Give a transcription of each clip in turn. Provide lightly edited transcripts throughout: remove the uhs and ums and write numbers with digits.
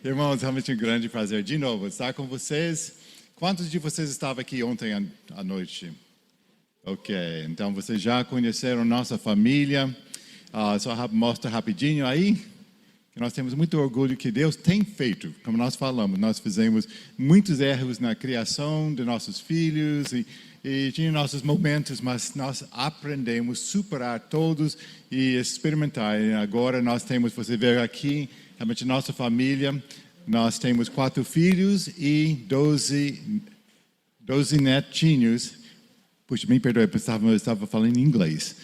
Irmãos, realmente um grande prazer de novo estar com vocês. Quantos de vocês estavam aqui ontem à noite? Ok, então vocês já conheceram nossa família. Só mostra rapidinho aí. Que nós temos muito orgulho que Deus tem feito. Como nós falamos, nós fizemos muitos erros na criação de nossos filhos e tinha nossos momentos, mas nós aprendemos a superar todos e experimentar. E agora nós temos, você vê aqui, realmente nossa família, nós temos 4 filhos e 12 netinhos. Puxa, me perdoe, eu estava falando em inglês.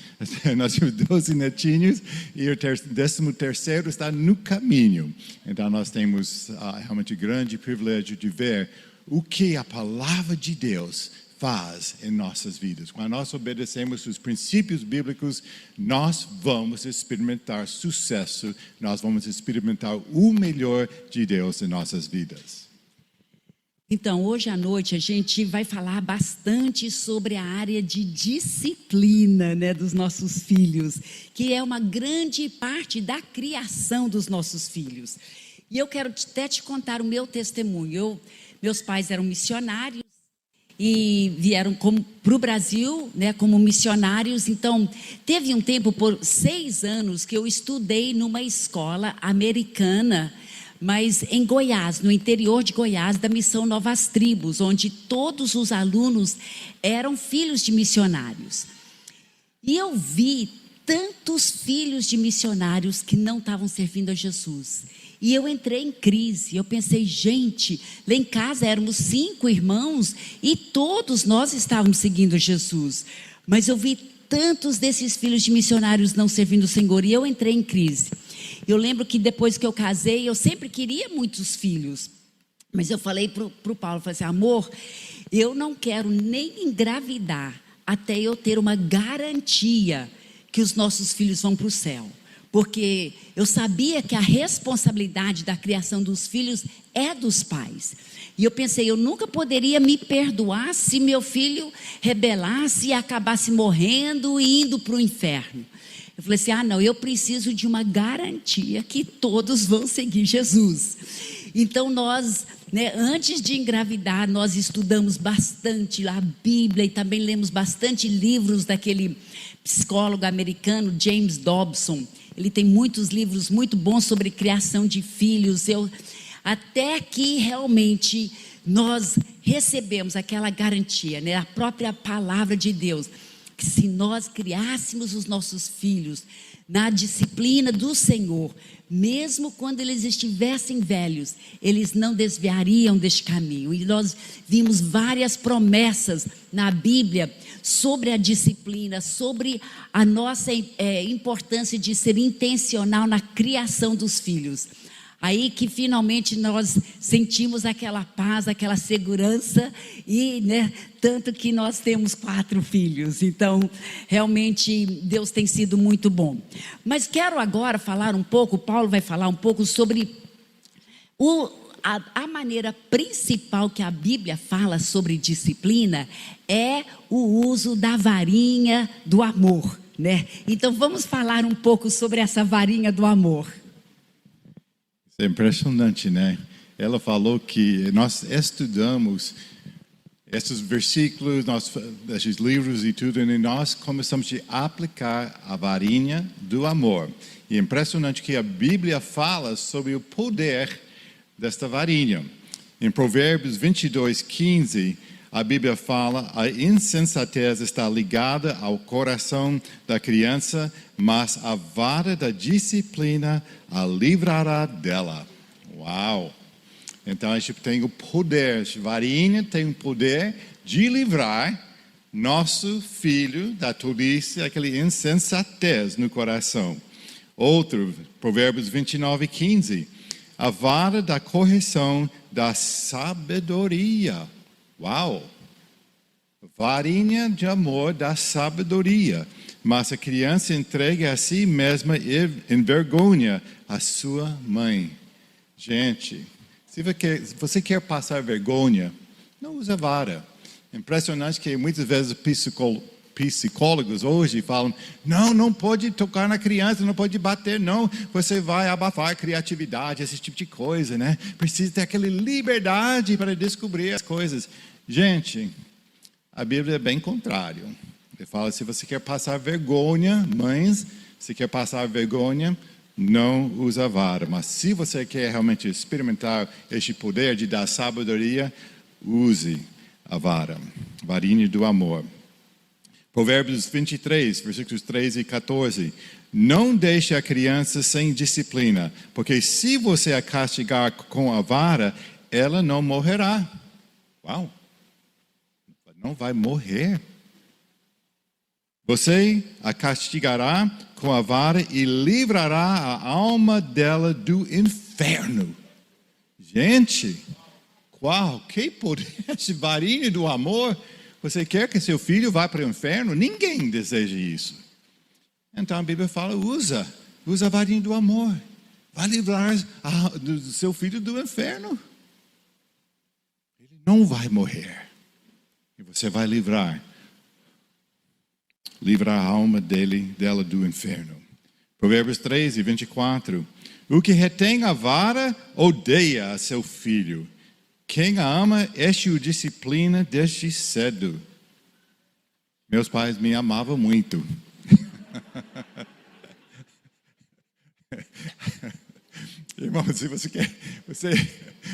Nós temos 12 netinhos e o 13º está no caminho. Então nós temos realmente grande privilégio de ver o que a palavra de Deus faz em nossas vidas. Quando nós obedecemos os princípios bíblicos, nós vamos experimentar sucesso, nós vamos experimentar o melhor de Deus em nossas vidas. Então, hoje à noite a gente vai falar bastante sobre a área de disciplina, né, dos nossos filhos, que é uma grande parte da criação dos nossos filhos. E eu quero até te contar o meu testemunho. Meus pais eram missionários e vieram para o Brasil, né, como missionários. Então, teve um tempo, por 6 anos, que eu estudei numa escola americana, mas em Goiás, no interior de Goiás, da missão Novas Tribos, onde todos os alunos eram filhos de missionários. E eu vi tantos filhos de missionários que não estavam servindo a Jesus. E eu entrei em crise, eu pensei, gente, lá em casa éramos 5 irmãos e todos nós estávamos seguindo Jesus. Mas eu vi tantos desses filhos de missionários não servindo o Senhor e eu entrei em crise. Eu lembro que depois que eu casei, eu sempre queria muitos filhos. Mas eu falei para o Paulo, falei assim, amor, eu não quero nem engravidar até eu ter uma garantia que os nossos filhos vão para o céu. Porque eu sabia que a responsabilidade da criação dos filhos é dos pais. E eu pensei, eu nunca poderia me perdoar se meu filho rebelasse e acabasse morrendo e indo para o inferno. Eu falei assim, não, eu preciso de uma garantia que todos vão seguir Jesus. Então nós, né, antes de engravidar, nós estudamos bastante a Bíblia e também lemos bastante livros daquele psicólogo americano, James Dobson. Ele tem muitos livros muito bons sobre criação de filhos. Até que realmente nós recebemos aquela garantia, né, a própria palavra de Deus, que se nós criássemos os nossos filhos na disciplina do Senhor, mesmo quando eles estivessem velhos, eles não desviariam deste caminho. E nós vimos várias promessas na Bíblia sobre a disciplina, sobre a nossa importância de ser intencional na criação dos filhos. Aí que finalmente nós sentimos aquela paz, aquela segurança e, né, tanto que nós temos 4 filhos. Então, realmente Deus tem sido muito bom. Mas quero agora falar um pouco, Paulo vai falar um pouco sobre a maneira principal que a Bíblia fala sobre disciplina é o uso da varinha do amor, né? Então vamos falar um pouco sobre essa varinha do amor. É impressionante, né? Ela falou que nós estudamos esses versículos, esses livros e tudo, e nós começamos a aplicar a varinha do amor. E é impressionante que a Bíblia fala sobre o poder desta varinha. Em Provérbios 22:15, a Bíblia fala: a insensatez está ligada ao coração da criança, mas a vara da disciplina a livrará dela. Uau! Então a gente tem o poder, a varinha tem o poder de livrar nosso filho da tolice, aquela insensatez no coração. Outro, Provérbios 29:15, a vara da correção da sabedoria. Uau! Varinha de amor da sabedoria. Mas a criança entrega a si mesma e envergonha a sua mãe. Gente, se você quer passar vergonha, não use a vara. Impressionante que muitas vezes psicólogos hoje falam, não pode tocar na criança, não pode bater, não, você vai abafar a criatividade, esse tipo de coisa, né? Precisa ter aquela liberdade para descobrir as coisas. Gente, a Bíblia é bem contrário. Ele fala, se você quer passar vergonha, mães, se quer passar vergonha, não usa a vara. Mas se você quer realmente experimentar este poder de dar sabedoria, use a vara, varinha do amor. Provérbios 23, versículos 13 e 14. Não deixe a criança sem disciplina, porque se você a castigar com a vara, ela não morrerá. Uau! Não vai morrer. Você a castigará com a vara e livrará a alma dela do inferno. Gente, uau, que poder esse varinha do amor. Você quer que seu filho vá para o inferno? Ninguém deseja isso. Então a Bíblia fala, usa a varinha do amor. Vai livrar do seu filho do inferno. Ele não vai morrer. E você vai livrar a alma dela do inferno. Provérbios 13, 24. O que retém a vara odeia a seu filho. Quem a ama, este o disciplina desde cedo. Meus pais me amavam muito. Irmão, se você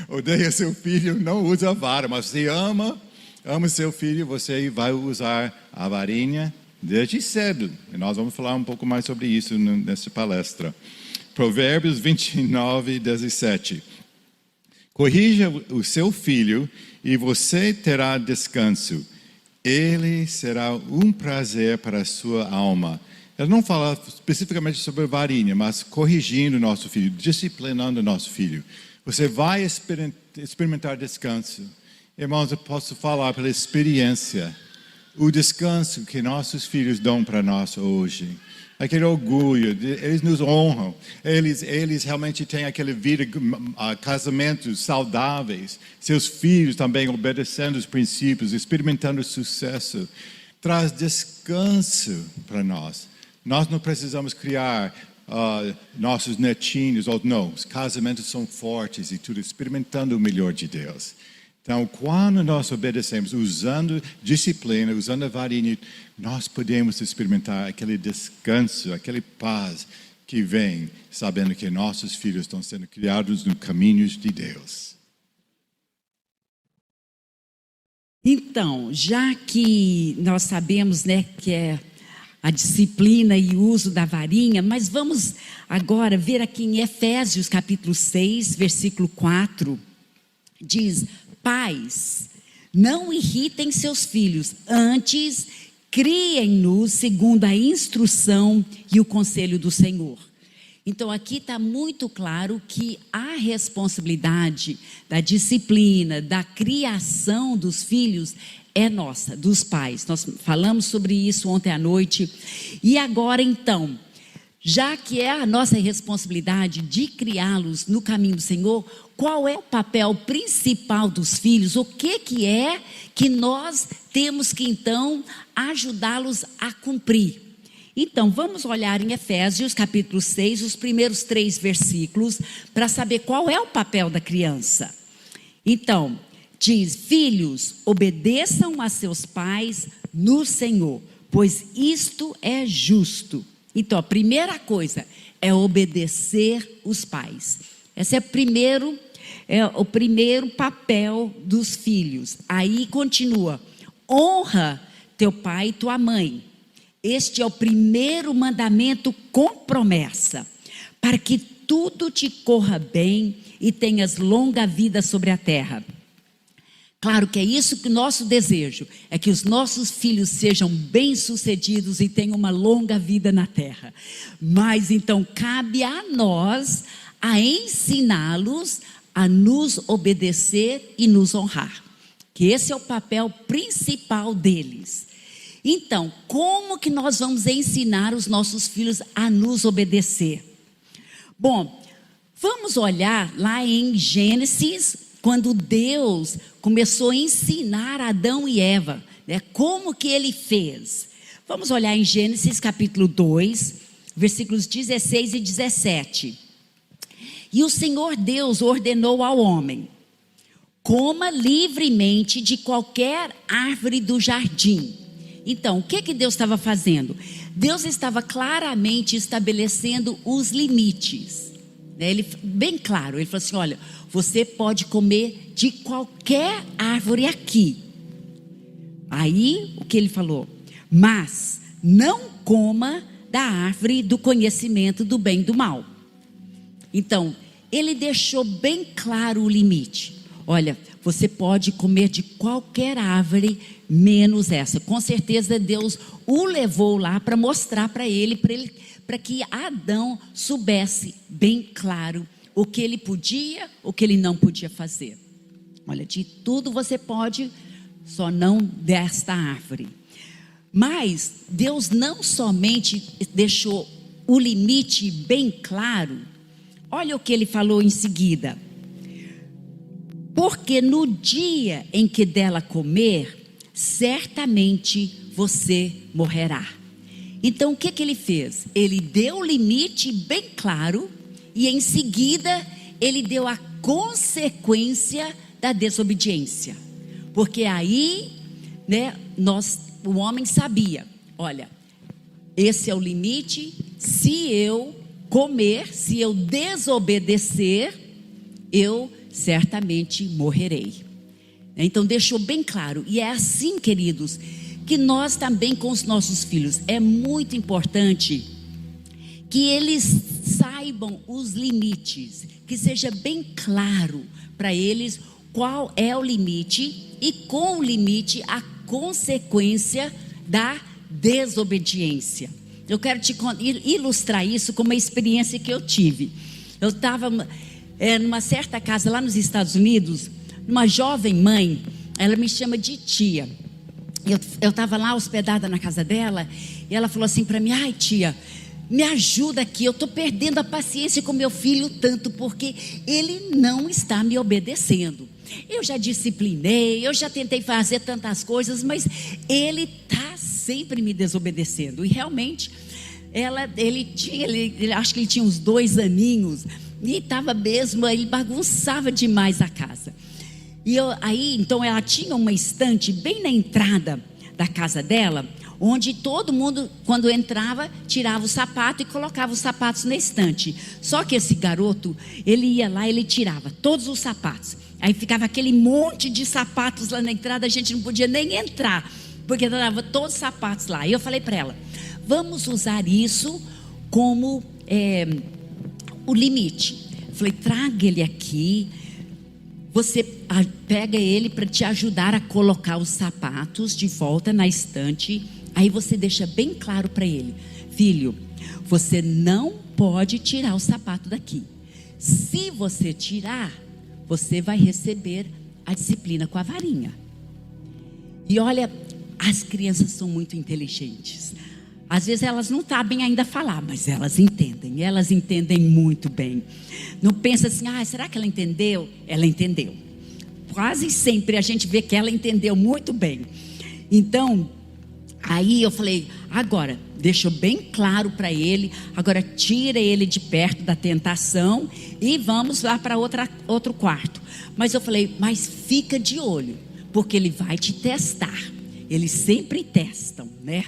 odeia seu filho, não usa a vara. Mas se ama seu filho, você vai usar a varinha desde cedo. E nós vamos falar um pouco mais sobre isso nessa palestra. Provérbios 29, 17. Corrija o seu filho e você terá descanso. Ele será um prazer para a sua alma. Ela não fala especificamente sobre varinha, mas corrigindo o nosso filho, disciplinando o nosso filho. Você vai experimentar descanso. Irmãos, eu posso falar pela experiência. O descanso que nossos filhos dão para nós hoje. Aquele orgulho, eles nos honram, eles realmente têm aquela vida, casamentos saudáveis, seus filhos também obedecendo os princípios, experimentando sucesso, traz descanso para nós. Nós não precisamos criar nossos netinhos, ou não, os casamentos são fortes e tudo, experimentando o melhor de Deus. Então, quando nós obedecemos, usando disciplina, usando a varinha, nós podemos experimentar aquele descanso, aquele paz que vem sabendo que nossos filhos estão sendo criados nos caminhos de Deus. Então, já que nós sabemos, né, que é a disciplina e o uso da varinha, mas vamos agora ver aqui em Efésios capítulo 6, versículo 4, diz: pais, não irritem seus filhos, antes criem-nos segundo a instrução e o conselho do Senhor. Então aqui está muito claro que a responsabilidade da disciplina, da criação dos filhos é nossa, dos pais. Nós falamos sobre isso ontem à noite. E agora então, já que é a nossa responsabilidade de criá-los no caminho do Senhor, qual é o papel principal dos filhos? O que é que nós temos que então ajudá-los a cumprir? Então, vamos olhar em Efésios capítulo 6, os primeiros 3 versículos, para saber qual é o papel da criança. Então, diz: filhos, obedeçam a seus pais no Senhor, pois isto é justo. Então, a primeira coisa é obedecer os pais. Esse é o primeiro papel dos filhos. Aí continua: honra teu pai e tua mãe. Este é o primeiro mandamento com promessa, para que tudo te corra bem e tenhas longa vida sobre a terra. Claro que é isso que o nosso desejo, é que os nossos filhos sejam bem-sucedidos e tenham uma longa vida na terra. Mas então cabe a nós a ensiná-los a nos obedecer e nos honrar. Que esse é o papel principal deles. Então, como que nós vamos ensinar os nossos filhos a nos obedecer? Bom, vamos olhar lá em Gênesis, quando Deus começou a ensinar Adão e Eva, né, como que ele fez. Vamos olhar em Gênesis capítulo 2, versículos 16 e 17. E o Senhor Deus ordenou ao homem: coma livremente de qualquer árvore do jardim. Então, o que Deus estava fazendo? Deus estava claramente estabelecendo os limites, né? Ele, bem claro, ele falou assim: olha, você pode comer de qualquer árvore aqui. Aí, o que ele falou? Mas não coma da árvore do conhecimento do bem e do mal. Então, ele deixou bem claro o limite. Olha, você pode comer de qualquer árvore, menos essa. Com certeza Deus o levou lá para mostrar para ele, para que Adão soubesse bem claro o que ele podia, o que ele não podia fazer. Olha, de tudo você pode, só não desta árvore. Mas Deus não somente deixou o limite bem claro. Olha o que ele falou em seguida: porque no dia em que dela comer, certamente você morrerá. Então o que ele fez? Ele deu o limite bem claro e em seguida ele deu a consequência da desobediência. Porque aí, né, o homem sabia: olha, esse é o limite. Se eu comer, se eu desobedecer, eu certamente morrerei. Então deixou bem claro. E é assim, queridos, que nós também com os nossos filhos, é muito importante que eles saibam os limites, que seja bem claro para eles qual é o limite e com o limite a consequência da desobediência. Eu quero te ilustrar isso com uma experiência que eu tive. Eu estava numa certa casa lá nos Estados Unidos, uma jovem mãe, ela me chama de tia. Eu estava lá hospedada na casa dela, e ela falou assim para mim: ai tia, me ajuda aqui, eu estou perdendo a paciência com meu filho tanto, porque ele não está me obedecendo. Eu já disciplinei, eu já tentei fazer tantas coisas, mas ele está sempre me desobedecendo. E realmente, ele acho que ele tinha uns 2 aninhos, e estava mesmo, ele bagunçava demais a casa. Aí, então ela tinha uma estante bem na entrada da casa dela, onde todo mundo, quando entrava, tirava o sapato e colocava os sapatos na estante. Só que esse garoto, ele ia lá, ele tirava todos os sapatos. Aí ficava aquele monte de sapatos lá na entrada, a gente não podia nem entrar, porque estava todos os sapatos lá. E eu falei para ela: vamos usar isso como o limite. Eu falei: traga ele aqui, você pega ele para te ajudar a colocar os sapatos de volta na estante. Aí você deixa bem claro para ele: filho, você não pode tirar o sapato daqui. Se você tirar, você vai receber a disciplina com a varinha. E olha, as crianças são muito inteligentes. Às vezes elas não sabem ainda falar, mas elas entendem muito bem. Não pensa assim: será que ela entendeu? Ela entendeu. Quase sempre a gente vê que ela entendeu muito bem. Então, aí eu falei: agora, deixou bem claro para ele, agora tira ele de perto da tentação e vamos lá para outro quarto. Mas eu falei: mas fica de olho, porque ele vai te testar. Eles sempre testam, né?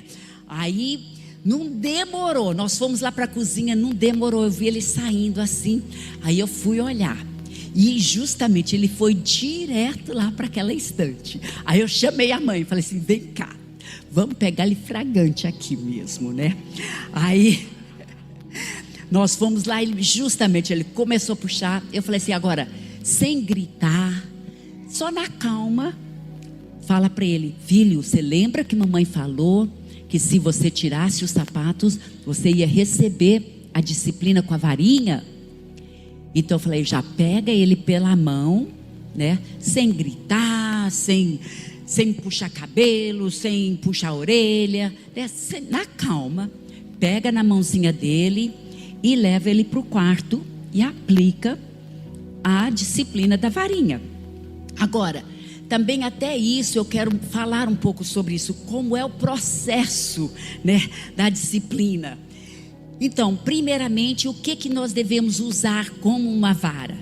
Aí não demorou, nós fomos lá para a cozinha, não demorou, eu vi ele saindo assim. Aí eu fui olhar, e justamente ele foi direto lá para aquela estante. Aí eu chamei a mãe, falei assim: vem cá, vamos pegar ele fragante aqui mesmo, né? Aí nós fomos lá, ele começou a puxar. Eu falei assim: agora, sem gritar, só na calma, fala para ele: filho, você lembra que mamãe falou que se você tirasse os sapatos, você ia receber a disciplina com a varinha? Então eu falei: já pega ele pela mão, né? Sem gritar, sem puxar cabelo, sem puxar a orelha, né? Na calma, pega na mãozinha dele e leva ele para o quarto e aplica a disciplina da varinha. Agora, também até isso eu quero falar um pouco sobre isso, como é o processo, né, da disciplina. Então, primeiramente, o que nós devemos usar como uma vara?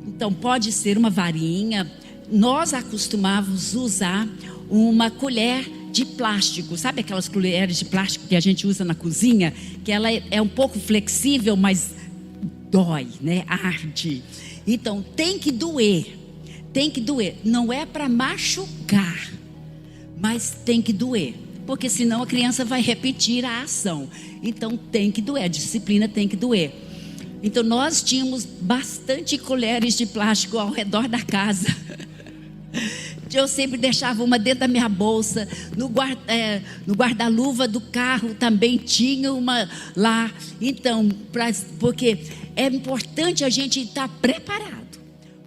Então, pode ser uma varinha. Nós acostumávamos usar uma colher de plástico, sabe aquelas colheres de plástico que a gente usa na cozinha? Que ela é um pouco flexível, mas dói, né? Arde. Então, tem que doer. Não é para machucar, mas tem que doer, porque senão a criança vai repetir a ação. Então tem que doer, a disciplina tem que doer. Então nós tínhamos bastante colheres de plástico ao redor da casa. Eu sempre deixava uma dentro da minha bolsa, no guarda-luva do carro também tinha uma lá. Então, porque é importante a gente estar preparado.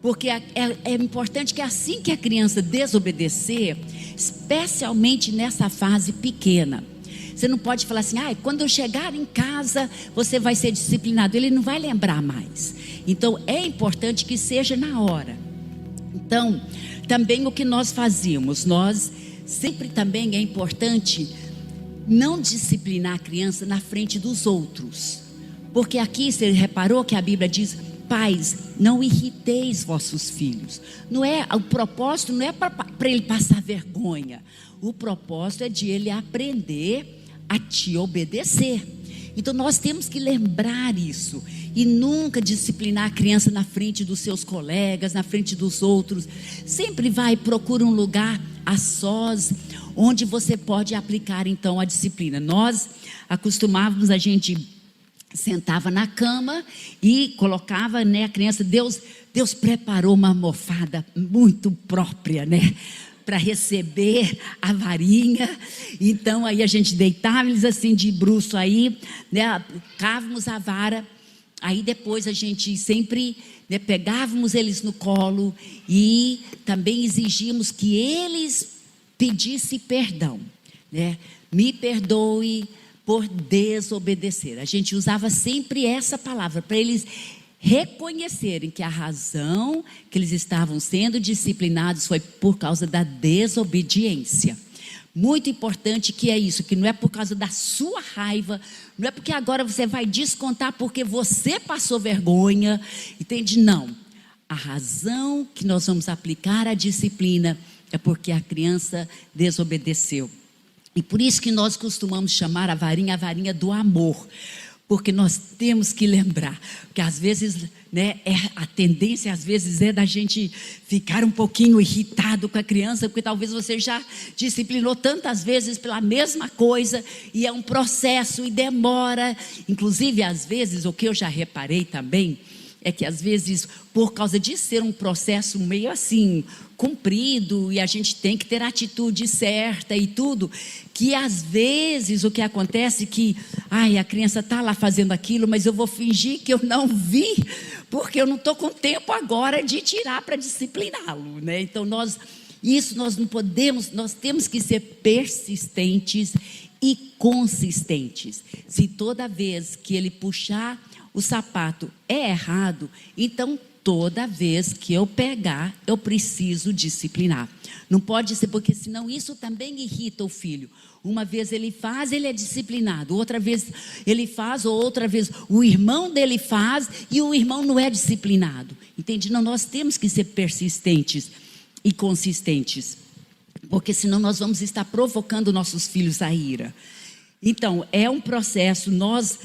Porque é importante que assim que a criança desobedecer, especialmente nessa fase pequena, você não pode falar assim, quando eu chegar em casa, você vai ser disciplinado. Ele não vai lembrar mais. Então, é importante que seja na hora. Então, também o que nós fazíamos, nós sempre também é importante não disciplinar a criança na frente dos outros. Porque aqui você reparou que a Bíblia diz: pais, não irriteis vossos filhos. O propósito não é para ele passar vergonha. O propósito é de ele aprender a te obedecer. Então nós temos que lembrar isso. E nunca disciplinar a criança na frente dos seus colegas, na frente dos outros. Sempre procura um lugar a sós, onde você pode aplicar então a disciplina. Nós acostumávamos, a gente sentava na cama e colocava, a criança. Deus preparou uma almofada muito própria, para receber a varinha. Então aí a gente deitava eles assim de bruço aí, cávamos a vara. Aí depois a gente sempre pegávamos eles no colo e também exigíamos que eles pedissem perdão, me perdoe por desobedecer. A gente usava sempre essa palavra para eles reconhecerem que a razão que eles estavam sendo disciplinados foi por causa da desobediência. Muito importante que é isso, que não é por causa da sua raiva, não é porque agora você vai descontar porque você passou vergonha, entende? Não. A razão que nós vamos aplicar a disciplina é porque a criança desobedeceu. E por isso que nós costumamos chamar a varinha do amor. Porque nós temos que lembrar, que às vezes, a tendência às vezes é da gente ficar um pouquinho irritado com a criança, porque talvez você já disciplinou tantas vezes pela mesma coisa, e é um processo e demora. Inclusive, às vezes, o que eu já reparei também, é que às vezes, por causa de ser um processo meio assim, cumprido, e a gente tem que ter a atitude certa e tudo, que às vezes o que acontece é que, a criança está lá fazendo aquilo, mas eu vou fingir que eu não vi, porque eu não estou com tempo agora de tirar para discipliná-lo, Então nós não podemos, nós temos que ser persistentes e consistentes. Se toda vez que ele puxar o sapato é errado, então toda vez que eu pegar, eu preciso disciplinar. Não pode ser, porque senão isso também irrita o filho. Uma vez ele faz, ele é disciplinado. Outra vez ele faz, ou outra vez o irmão dele faz e o irmão não é disciplinado. Entende? Não, nós temos que ser persistentes e consistentes, porque senão nós vamos estar provocando nossos filhos à ira. Então, é um processo, nós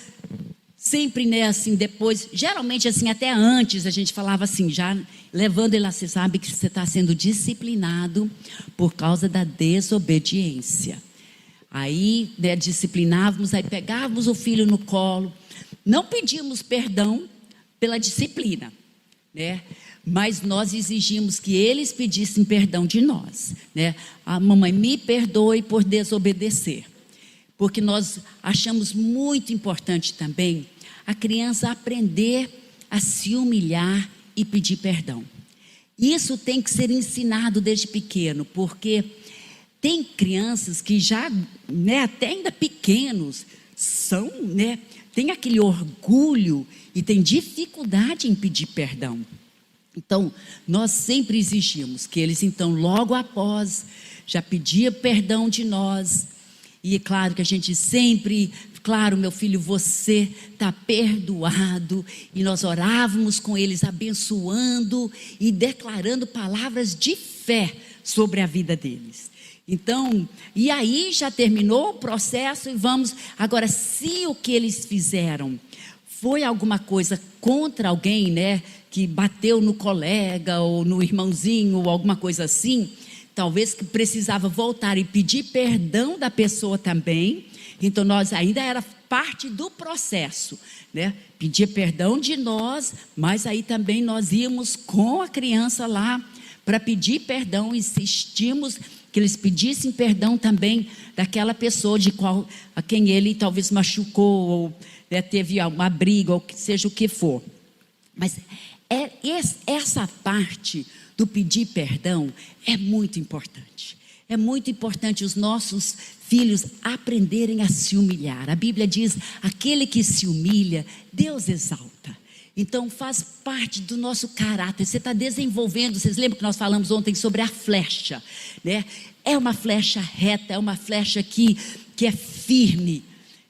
sempre, assim, depois, geralmente assim, até antes a gente falava assim, já levando ele lá, você sabe que você está sendo disciplinado por causa da desobediência. Aí, disciplinávamos, aí pegávamos o filho no colo, não pedíamos perdão pela disciplina, mas nós exigimos que eles pedissem perdão de nós, A mamãe, me perdoe por desobedecer. Porque nós achamos muito importante também a criança aprender a se humilhar e pedir perdão. Isso tem que ser ensinado desde pequeno, porque tem crianças que já, até ainda pequenos, são, tem aquele orgulho e tem dificuldade em pedir perdão. Então, nós sempre exigimos que eles, então, logo após, já pediam perdão de nós. E é claro que a gente sempre, claro, meu filho, você está perdoado. E nós orávamos com eles, abençoando e declarando palavras de fé sobre a vida deles. Então, e aí já terminou o processo e vamos, agora, se o que eles fizeram foi alguma coisa contra alguém, né, que bateu no colega ou no irmãozinho ou alguma coisa assim, talvez que precisava voltar e pedir perdão da pessoa também. Então nós ainda era parte do processo, né? Pedir perdão de nós, mas aí também nós íamos com a criança lá para pedir perdão, insistimos que eles pedissem perdão também daquela pessoa a quem ele talvez machucou ou, né, teve uma briga ou seja o que for. Mas essa parte do pedir perdão é muito importante. É muito importante os nossos filhos aprenderem a se humilhar. A Bíblia diz, aquele que se humilha, Deus exalta. Então faz parte do nosso caráter. Você está desenvolvendo, vocês lembram que nós falamos ontem sobre a flecha, né? É uma flecha reta, é uma flecha que é firme,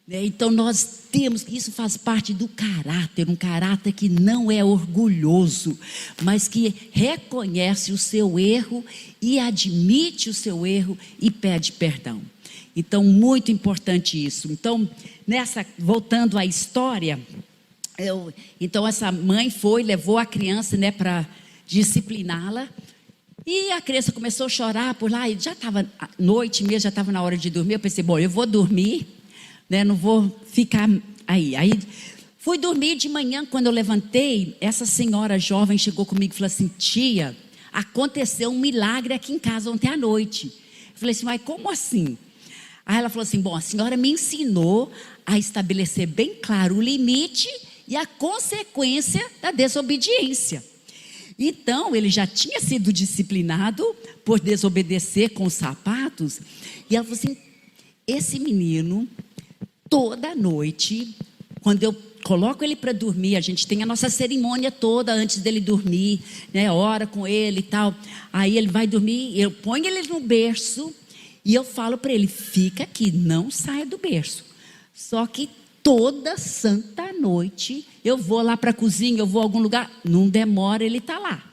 né? Então nós temos, isso faz parte do caráter, um caráter que não é orgulhoso, mas que reconhece o seu erro e admite o seu erro e pede perdão. Então, muito importante isso. Então, voltando à história, então essa mãe levou a criança, né, para discipliná-la, e a criança começou a chorar por lá, e já estava noite mesmo, já estava na hora de dormir. Eu pensei, bom, eu vou dormir, né, não vou ficar aí. Aí fui dormir. De manhã, quando eu levantei, essa senhora jovem chegou comigo e falou assim, tia, aconteceu um milagre aqui em casa ontem à noite. Eu falei assim, mas como assim? Aí ela falou assim, bom, a senhora me ensinou a estabelecer bem claro o limite e a consequência da desobediência. Então, ele já tinha sido disciplinado por desobedecer com os sapatos. E ela falou assim, esse menino, toda noite, quando eu coloco ele para dormir, a gente tem a nossa cerimônia toda antes dele dormir, né? Ora com ele e tal. Aí ele vai dormir, eu ponho ele no berço e eu falo para ele, fica aqui, não saia do berço. Só que toda santa noite eu vou lá para a cozinha, eu vou a algum lugar, não demora, ele está lá.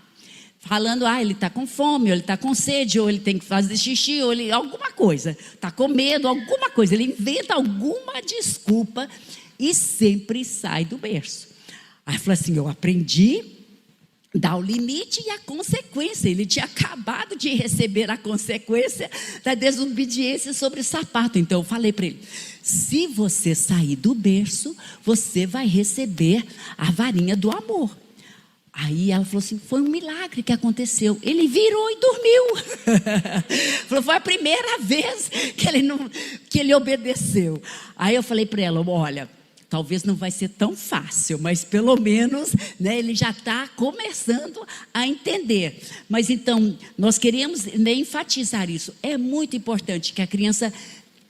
Falando, ele está com fome, ou ele está com sede, ou ele tem que fazer xixi, ou ele, alguma coisa. Está com medo, alguma coisa. Ele inventa alguma desculpa e sempre sai do berço. Aí falou assim, eu aprendi a dar o limite e a consequência. Ele tinha acabado de receber a consequência da desobediência sobre o sapato. Então eu falei para ele, se você sair do berço, você vai receber a varinha do amor. Aí ela falou assim, foi um milagre que aconteceu. Ele virou e dormiu. Falou, foi a primeira vez que ele obedeceu. Aí eu falei para ela, olha, talvez não vai ser tão fácil, mas pelo menos, né, ele já está começando a entender. Mas então, nós queremos, né, enfatizar isso. É muito importante que a criança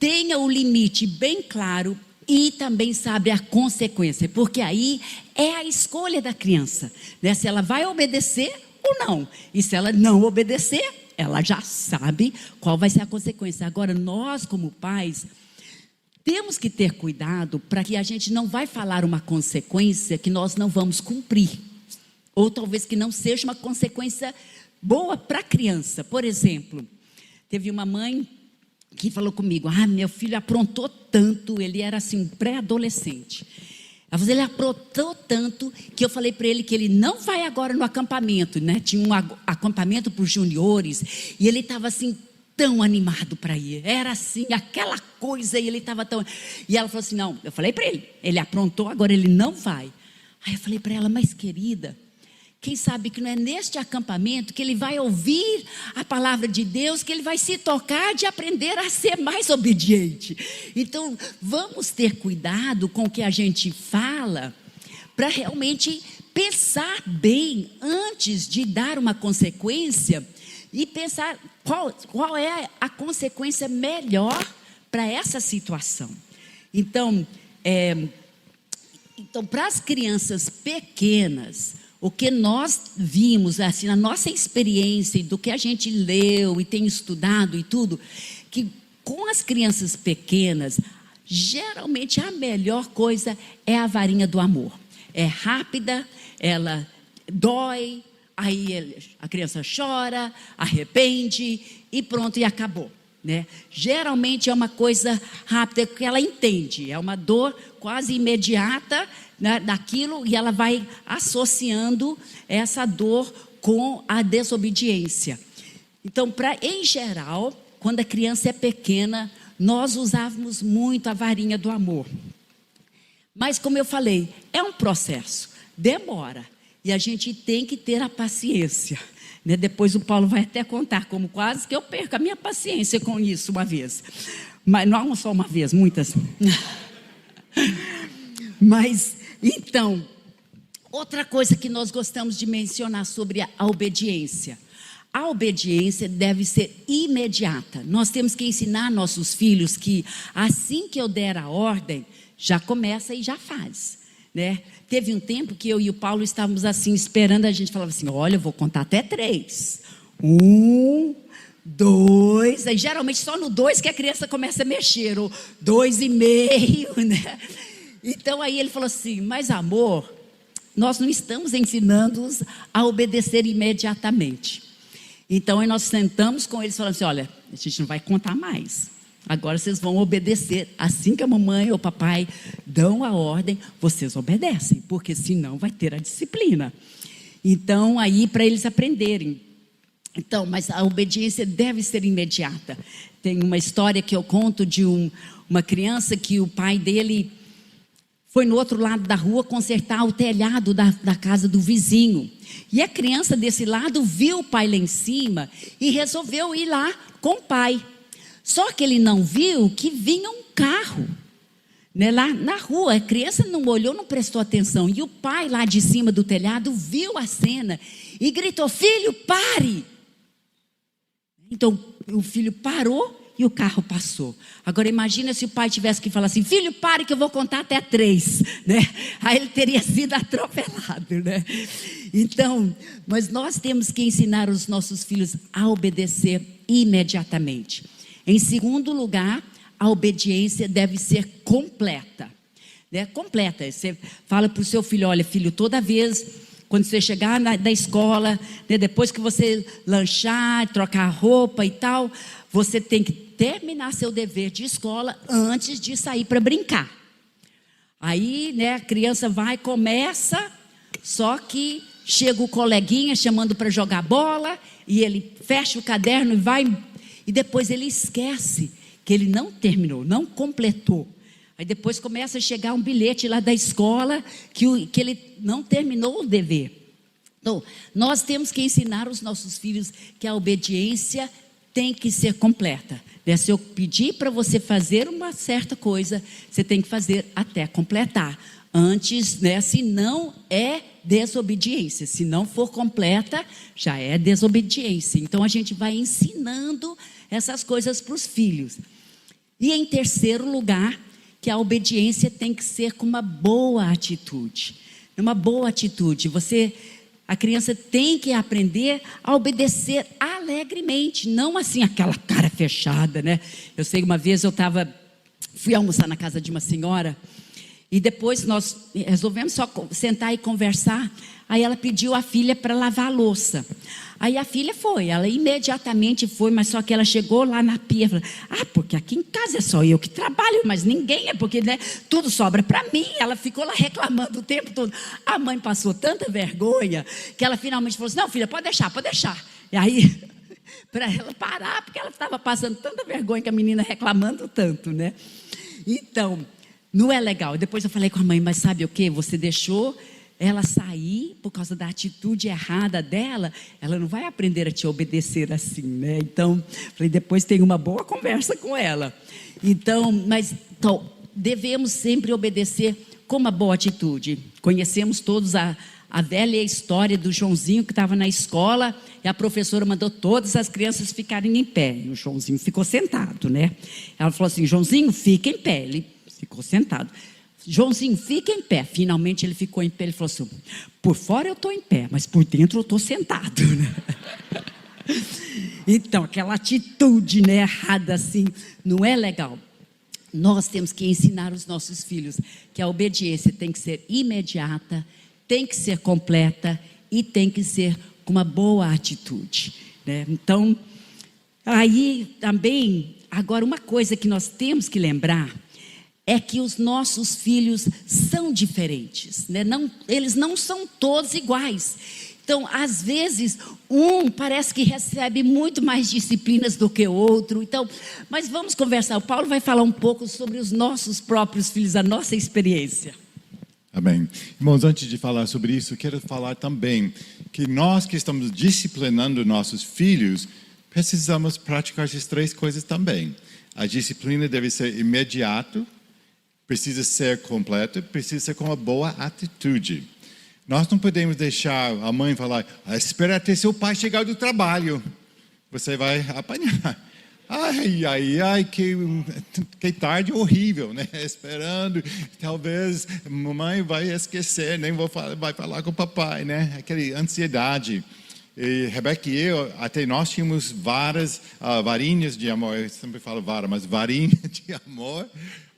tenha o limite bem claro e também sabe a consequência, porque aí é a escolha da criança, né? Se ela vai obedecer ou não. E se ela não obedecer, ela já sabe qual vai ser a consequência. Agora, nós como pais, temos que ter cuidado para que a gente não vai falar uma consequência que nós não vamos cumprir. Ou talvez que não seja uma consequência boa para a criança. Por exemplo, teve uma mãe que falou comigo, meu filho aprontou tanto, ele era assim, pré-adolescente. Ele aprontou tanto que eu falei para ele que ele não vai agora no acampamento, né? Tinha um acampamento para os juniores e ele estava assim, tão animado para ir. Era assim, aquela coisa e ele estava tão... E ela falou assim, não, eu falei para ele aprontou, agora ele não vai. Aí eu falei para ela, mas querida, quem sabe que não é neste acampamento que ele vai ouvir a palavra de Deus, que ele vai se tocar de aprender a ser mais obediente. Então, vamos ter cuidado com o que a gente fala, para realmente pensar bem antes de dar uma consequência e pensar qual é a consequência melhor para essa situação. Então, para as crianças pequenas, o que nós vimos, assim, na nossa experiência, do que a gente leu e tem estudado e tudo, que com as crianças pequenas, geralmente a melhor coisa é a varinha do amor. É rápida, ela dói, aí a criança chora, arrepende e pronto, e acabou, né? Geralmente é uma coisa rápida que ela entende, é uma dor quase imediata, né, daquilo, e ela vai associando essa dor com a desobediência. Então, em geral, quando a criança é pequena, nós usávamos muito a varinha do amor. Mas, como eu falei, é um processo, demora, e a gente tem que ter a paciência, né? Depois o Paulo vai até contar como quase que eu perco a minha paciência com isso uma vez, mas não só uma vez, muitas. Mas, então, outra coisa que nós gostamos de mencionar sobre a obediência. A obediência deve ser imediata. Nós temos que ensinar nossos filhos que assim que eu der a ordem, já começa e já faz, né? Teve um tempo que eu e o Paulo estávamos assim, esperando, a gente falava assim, olha, eu vou contar até 3. 1, 2, aí geralmente só no 2 que a criança começa a mexer, ou 2,5, né? Então aí ele falou assim, mas amor, nós não estamos ensinando-os a obedecer imediatamente. Então aí nós sentamos com eles e falamos assim, olha, a gente não vai contar mais. Agora vocês vão obedecer. Assim que a mamãe ou o papai dão a ordem, vocês obedecem, porque senão vai ter a disciplina. Então aí para eles aprenderem. Então, mas a obediência deve ser imediata. Tem uma história que eu conto de uma criança que o pai dele foi no outro lado da rua consertar o telhado da casa do vizinho. E a criança desse lado viu o pai lá em cima e resolveu ir lá com o pai. Só que ele não viu que vinha um carro, né, lá na rua. A criança não olhou, não prestou atenção. E o pai lá de cima do telhado viu a cena e gritou, filho, pare! Então o filho parou e o carro passou. Agora imagina se o pai tivesse que falar assim, filho, pare que eu vou contar até 3, né? Aí ele teria sido atropelado, né? Então, mas nós temos que ensinar os nossos filhos a obedecer imediatamente. Em segundo lugar, a obediência deve ser completa, né? Completa. Você fala para o seu filho, olha filho, toda vez quando você chegar da escola, né, depois que você lanchar, trocar roupa e tal, você tem que terminar seu dever de escola antes de sair para brincar. Aí, né, a criança vai, começa, só que chega o coleguinha chamando para jogar bola, e ele fecha o caderno e vai, e depois ele esquece que ele não terminou, não completou. Aí depois começa a chegar um bilhete lá da escola que ele não terminou o dever. Então, nós temos que ensinar os nossos filhos que a obediência tem que ser completa. Se eu pedir para você fazer uma certa coisa, você tem que fazer até completar. Antes, né, se não é desobediência. Se não for completa, já é desobediência. Então, a gente vai ensinando essas coisas para os filhos. E em terceiro lugar, que a obediência tem que ser com uma boa atitude. Uma boa atitude. A criança tem que aprender a obedecer alegremente, não assim aquela cara fechada, né? Eu sei que uma vez fui almoçar na casa de uma senhora e depois nós resolvemos só sentar e conversar. Aí ela pediu a filha para lavar a louça. Aí a filha foi, ela imediatamente foi, mas só que ela chegou lá na pia e falou, porque aqui em casa é só eu que trabalho, mas ninguém porque, né, tudo sobra para mim. Ela ficou lá reclamando o tempo todo. A mãe passou tanta vergonha que ela finalmente falou assim, não filha, pode deixar. E aí, para ela parar, porque ela estava passando tanta vergonha que a menina reclamando tanto, né? Então, não é legal. Depois eu falei com a mãe, mas sabe o que? Você deixou ela sair por causa da atitude errada dela, ela não vai aprender a te obedecer assim, né? Então, falei, depois tem uma boa conversa com ela. Então, devemos sempre obedecer com uma boa atitude. Conhecemos todos a velha história do Joãozinho que estava na escola e a professora mandou todas as crianças ficarem em pé. E o Joãozinho ficou sentado, né? Ela falou assim, Joãozinho, fica em pé. Ele ficou sentado. Joãozinho, fica em pé. Finalmente ele ficou em pé. Ele falou assim: por fora eu estou em pé, mas por dentro eu estou sentado. Então, aquela atitude, né, errada assim, não é legal. Nós temos que ensinar os nossos filhos que a obediência tem que ser imediata, tem que ser completa e tem que ser com uma boa atitude, né? Então, aí também, agora uma coisa que nós temos que lembrar é que os nossos filhos são diferentes, né? Eles não são todos iguais. Então, às vezes, um parece que recebe muito mais disciplinas do que o outro. Então, mas vamos conversar. O Paulo vai falar um pouco sobre os nossos próprios filhos, a nossa experiência. Amém. Irmãos, antes de falar sobre isso, quero falar também que nós que estamos disciplinando nossos filhos, precisamos praticar essas 3 coisas também. A disciplina deve ser imediata, precisa ser completa, precisa ser com uma boa atitude. Nós não podemos deixar a mãe falar: espera até seu pai chegar do trabalho, você vai apanhar. Ai, que tarde horrível, né? Esperando, talvez mamãe vai esquecer, nem vai falar com o papai, né? Aquela ansiedade. E Rebeca e eu, até nós tínhamos várias varinhas de amor, eu sempre falo vara, mas varinha de amor,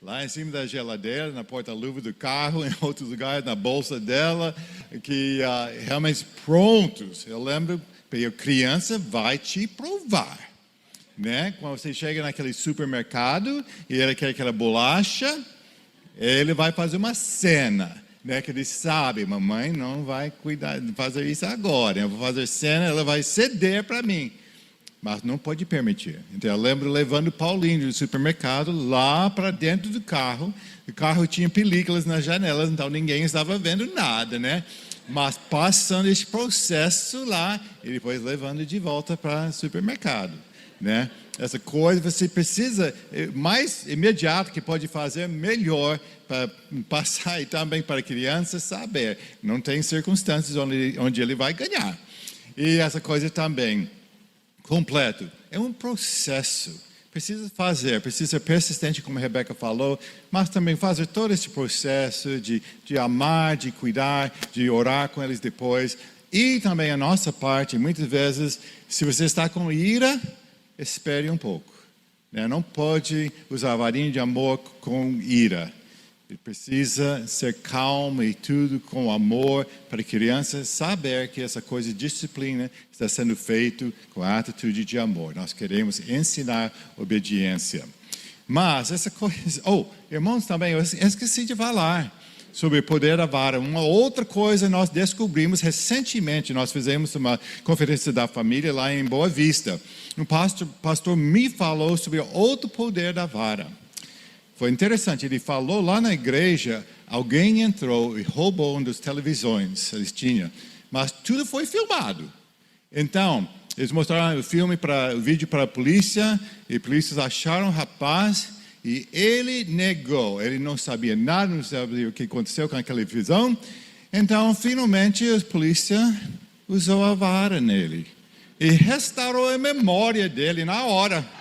lá em cima da geladeira, na porta-luva do carro, em outros lugares, na bolsa dela, que realmente prontos. Eu lembro, a criança vai te provar, né? Quando você chega naquele supermercado e ele quer aquela bolacha, ele vai fazer uma cena, né? Que ele sabe, mamãe não vai cuidar de fazer isso agora, eu vou fazer cena, ela vai ceder para mim. Mas não pode permitir. Então eu lembro levando Paulinho do supermercado lá para dentro do carro. O carro tinha películas nas janelas, então ninguém estava vendo nada, né? Mas passando esse processo lá e depois levando de volta para o supermercado, né? Essa coisa você precisa, mais imediato que pode fazer, melhor para passar e também para a criança saber. Não tem circunstâncias onde ele vai ganhar. E essa coisa também completo. É um processo. Precisa fazer, precisa ser persistente, como a Rebeca falou, mas também fazer todo esse processo de amar, de cuidar, de orar com eles depois. E também a nossa parte, muitas vezes, se você está com ira, espere um pouco, né? Não pode usar a varinha de amor com ira. Ele precisa ser calmo e tudo com amor para a criança saber que essa coisa de disciplina está sendo feito com a atitude de amor. Nós queremos ensinar obediência. Mas essa coisa... irmãos, também eu esqueci de falar sobre o poder da vara. Uma outra coisa nós descobrimos recentemente. Nós fizemos uma conferência da família lá em Boa Vista. Um pastor me falou sobre outro poder da vara. Foi interessante, ele falou lá na igreja, alguém entrou e roubou uma das televisões, eles tinham, mas tudo foi filmado. Então, eles mostraram o vídeo para a polícia, e a polícia acharam o rapaz, e ele negou, ele não sabia nada, não sabia o que aconteceu com aquela televisão. Então, finalmente, a polícia usou a vara nele, e restaurou a memória dele na hora.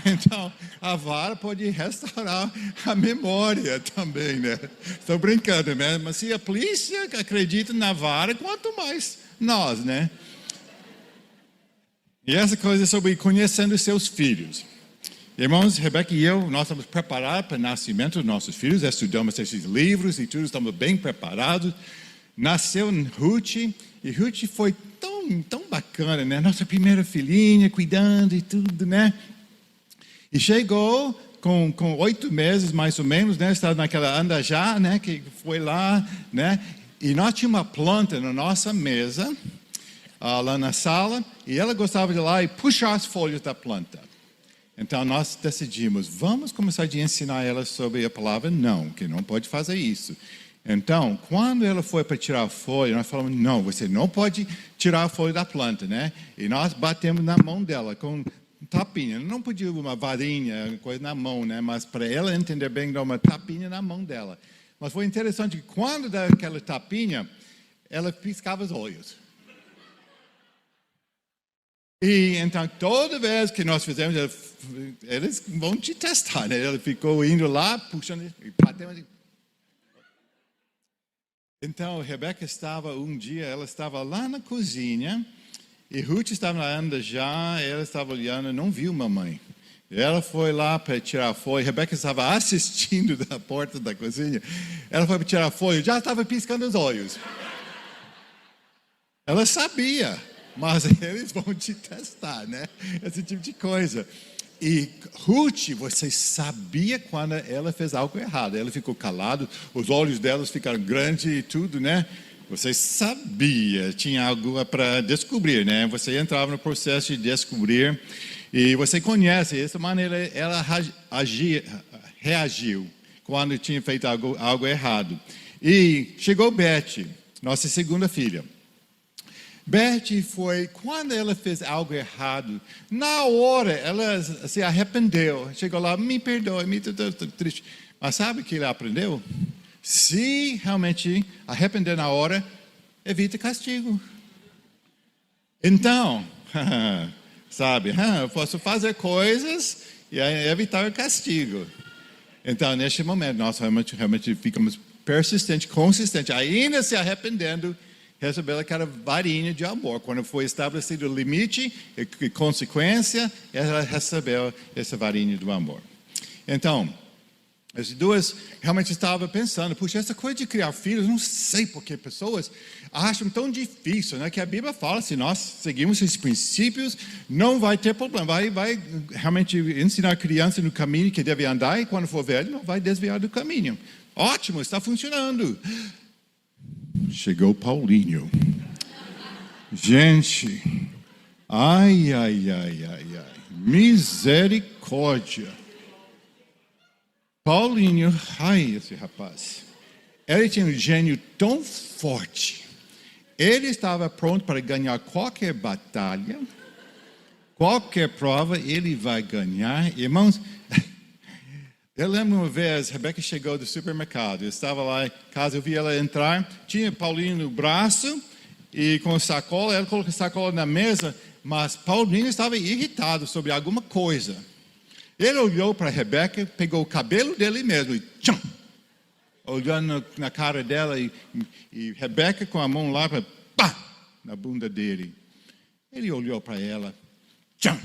Então, a vara pode restaurar a memória também, né? Estou brincando, né? Mas se a polícia acredita na vara, quanto mais nós, né? E essa coisa sobre conhecendo seus filhos. Irmãos, Rebeca e eu, nós estamos preparados para o nascimento dos nossos filhos, estudamos esses livros e tudo, estamos bem preparados. Nasceu Ruth, e Ruth foi tão bacana, né? Nossa primeira filhinha, cuidando e tudo, né? E chegou com 8 meses, mais ou menos, né? Estava naquela anda já, né? Que foi lá, né? E nós tínhamos uma planta na nossa mesa, lá na sala, e ela gostava de ir lá e puxar as folhas da planta. Então nós decidimos, vamos começar a ensinar ela sobre a palavra não, que não pode fazer isso. Então, quando ela foi para tirar a folha, nós falamos, não, você não pode tirar a folha da planta, né? E nós batemos na mão dela com tapinha, não podia uma varinha, coisa na mão, né? Mas para ela entender bem, dar uma tapinha na mão dela. Mas foi interessante que quando dava aquela tapinha, ela piscava os olhos. E então, toda vez que nós fizemos, eles vão te testar, né? Ela ficou indo lá, puxando, e batendo assim, Então, Rebeca ela estava lá na cozinha, e Ruth estava andando já, ela estava olhando, não viu mamãe. Ela foi lá para tirar folha, Rebeca estava assistindo da porta da cozinha, ela foi para tirar folha, já estava piscando os olhos. Ela sabia, mas eles vão te testar, né? Esse tipo de coisa. E Ruth, você sabia quando ela fez algo errado. Ela ficou calada, os olhos dela ficaram grandes e tudo, né? Você sabia, tinha algo para descobrir, né? Você entrava no processo de descobrir e você conhece essa maneira. Ela reagiu quando tinha feito algo errado. E chegou Beth, nossa segunda filha. Beth foi, quando ela fez algo errado, na hora ela se arrependeu. Chegou lá, me perdoe, estou triste. Mas sabe o que ela aprendeu? Se realmente arrepender na hora, evita castigo. Então, sabe, eu posso fazer coisas e evitar o castigo. Então, neste momento, nós realmente ficamos persistentes, consistentes, ainda se arrependendo, recebeu aquela varinha de amor. Quando foi estabelecido o limite e consequência, ela recebeu essa varinha do amor. Então, as duas realmente estavam pensando, puxa, essa coisa de criar filhos, não sei porque pessoas acham tão difícil, né? Que a Bíblia fala, se nós seguimos esses princípios, não vai ter problema. Vai realmente ensinar a criança no caminho que deve andar e quando for velho, não vai desviar do caminho. Ótimo, está funcionando. Chegou Paulinho. Gente, ai, misericórdia. Paulinho, ai, esse rapaz. Ele tinha um gênio tão forte. Ele estava pronto para ganhar qualquer batalha, qualquer prova, ele vai ganhar. Irmãos, eu lembro uma vez, Rebeca chegou do supermercado, eu estava lá em casa, eu vi ela entrar, tinha Paulinho no braço e com a sacola, ela colocou a sacola na mesa, mas Paulinho estava irritado sobre alguma coisa. Ele olhou para Rebeca, pegou o cabelo dele mesmo e tchum, olhando na cara dela e Rebeca com a mão lá, pá, na bunda dele. Ele olhou para ela, tchum,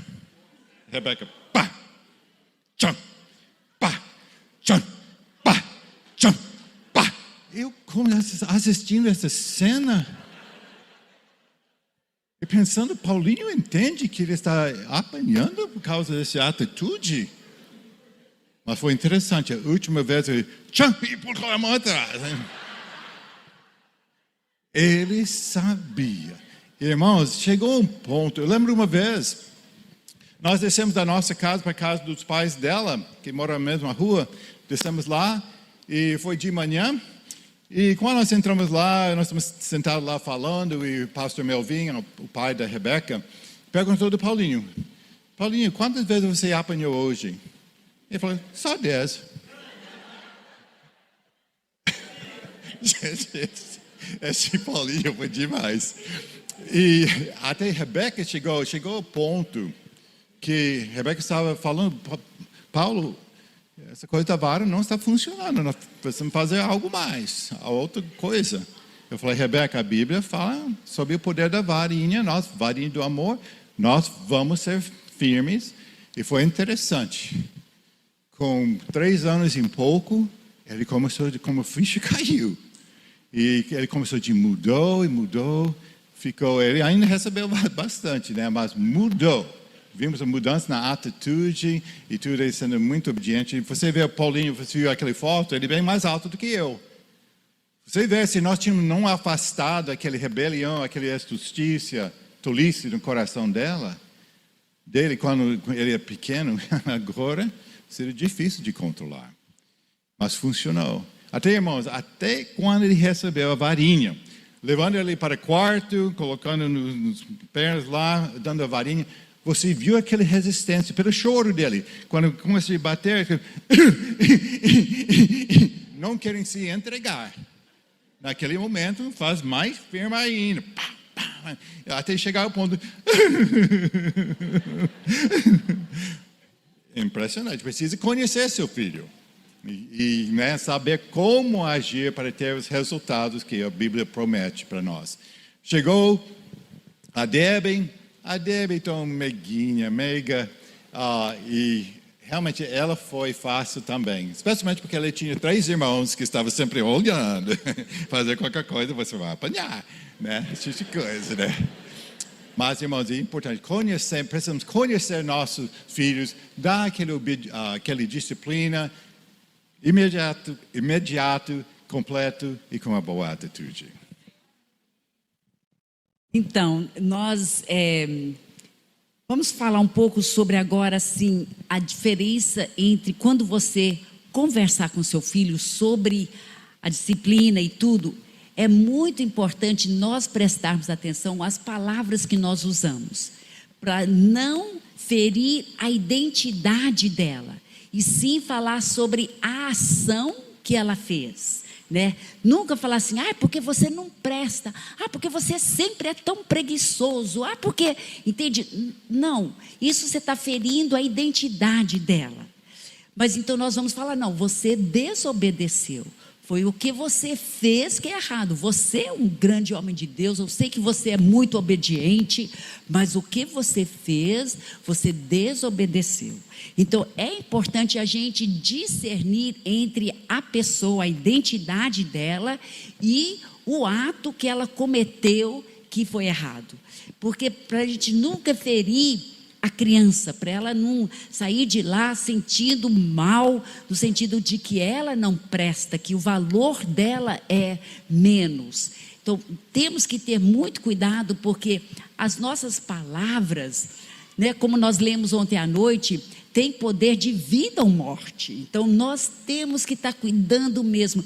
Rebeca, pá, tchum. Tchum, pá, tchum, pá. Eu assistindo essa cena e pensando, Paulinho entende que ele está apanhando por causa dessa atitude? Mas foi interessante, a última vez ele tchum, e colocou a mão atrás. Ele sabia. Irmãos, chegou um ponto, eu lembro uma vez, nós descemos da nossa casa para a casa dos pais dela, que moram na mesma rua. Descemos lá e foi de manhã. E quando nós entramos lá, nós estamos sentados lá falando e o pastor Melvin, o pai da Rebeca, perguntou do Paulinho. Paulinho, quantas vezes você apanhou hoje? Ele falou, só 10. Gente, esse Paulinho foi demais. E até Rebeca chegou ao ponto que Rebeca estava falando, Paulo, essa coisa da vara não está funcionando, nós precisamos fazer algo mais, a outra coisa. Eu falei, Rebeca, a Bíblia fala sobre o poder da varinha, varinha do amor, nós vamos ser firmes. E foi interessante. Com 3 anos e pouco, ele começou, como a ficha caiu. E ele começou de mudou, ele ainda recebeu bastante, né? Mas mudou. Vimos a mudança na atitude e tudo ele sendo muito obediente. Você vê o Paulinho, você viu aquela foto, ele é bem mais alto do que eu. Você vê, se nós tínhamos não afastado aquele rebelião, aquela justiça, tolice no coração dele quando ele é pequeno, agora seria difícil de controlar. Mas funcionou. Até quando ele recebeu a varinha, levando ele para o quarto, colocando nos pernas lá, dando a varinha, você viu aquela resistência pelo choro dele. Quando começa a bater, não querem se entregar. Naquele momento, faz mais firme ainda. Até chegar ao ponto. Impressionante. Precisa conhecer seu filho. né, saber como agir para ter os resultados que a Bíblia promete para nós. Chegou a Debbie tão meiguinha, meiga, e realmente ela foi fácil também, especialmente porque ela tinha 3 irmãos que estavam sempre olhando, fazer qualquer coisa você vai apanhar, né, esse tipo de coisa, né. Mas, irmãos, é importante precisamos conhecer nossos filhos, dar aquela disciplina imediato, completo e com uma boa atitude. Então, nós vamos falar um pouco sobre agora, assim, a diferença entre quando você conversar com seu filho sobre a disciplina e tudo. É muito importante nós prestarmos atenção às palavras que nós usamos, para não ferir a identidade dela, e sim falar sobre a ação que ela fez, né? Nunca falar assim, porque você não presta, porque você sempre é tão preguiçoso, porque, entende? Não, isso você está ferindo a identidade dela. Mas então nós vamos falar, não, você desobedeceu. Foi o que você fez que é errado. Você é um grande homem de Deus. Eu sei que você é muito obediente, mas o que você fez, você desobedeceu. Então, é importante a gente discernir entre a pessoa, a identidade dela e o ato que ela cometeu que foi errado. Porque para a gente nunca ferir a criança, para ela não sair de lá sentindo mal, no sentido de que ela não presta, que o valor dela é menos. Então, temos que ter muito cuidado, porque as nossas palavras, né, como nós lemos ontem à noite, têm poder de vida ou morte. Então, nós temos que estar cuidando mesmo.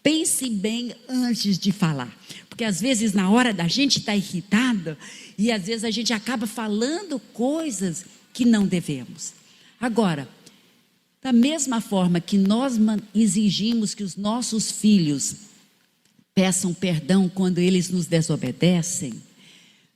Pense bem antes de falar. Porque às vezes na hora da gente estar irritada, e às vezes a gente acaba falando coisas que não devemos. Agora, da mesma forma que nós exigimos que os nossos filhos peçam perdão quando eles nos desobedecem,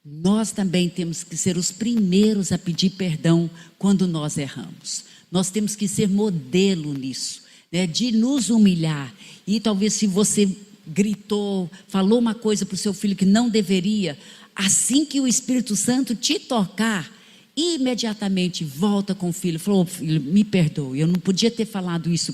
nós também temos que ser os primeiros a pedir perdão quando nós erramos. Nós temos que ser modelo nisso, né, de nos humilhar. E talvez se você gritou, falou uma coisa para o seu filho que não deveria, assim que o Espírito Santo te tocar, imediatamente volta com o filho, falou, filho, me perdoe, eu não podia ter falado isso,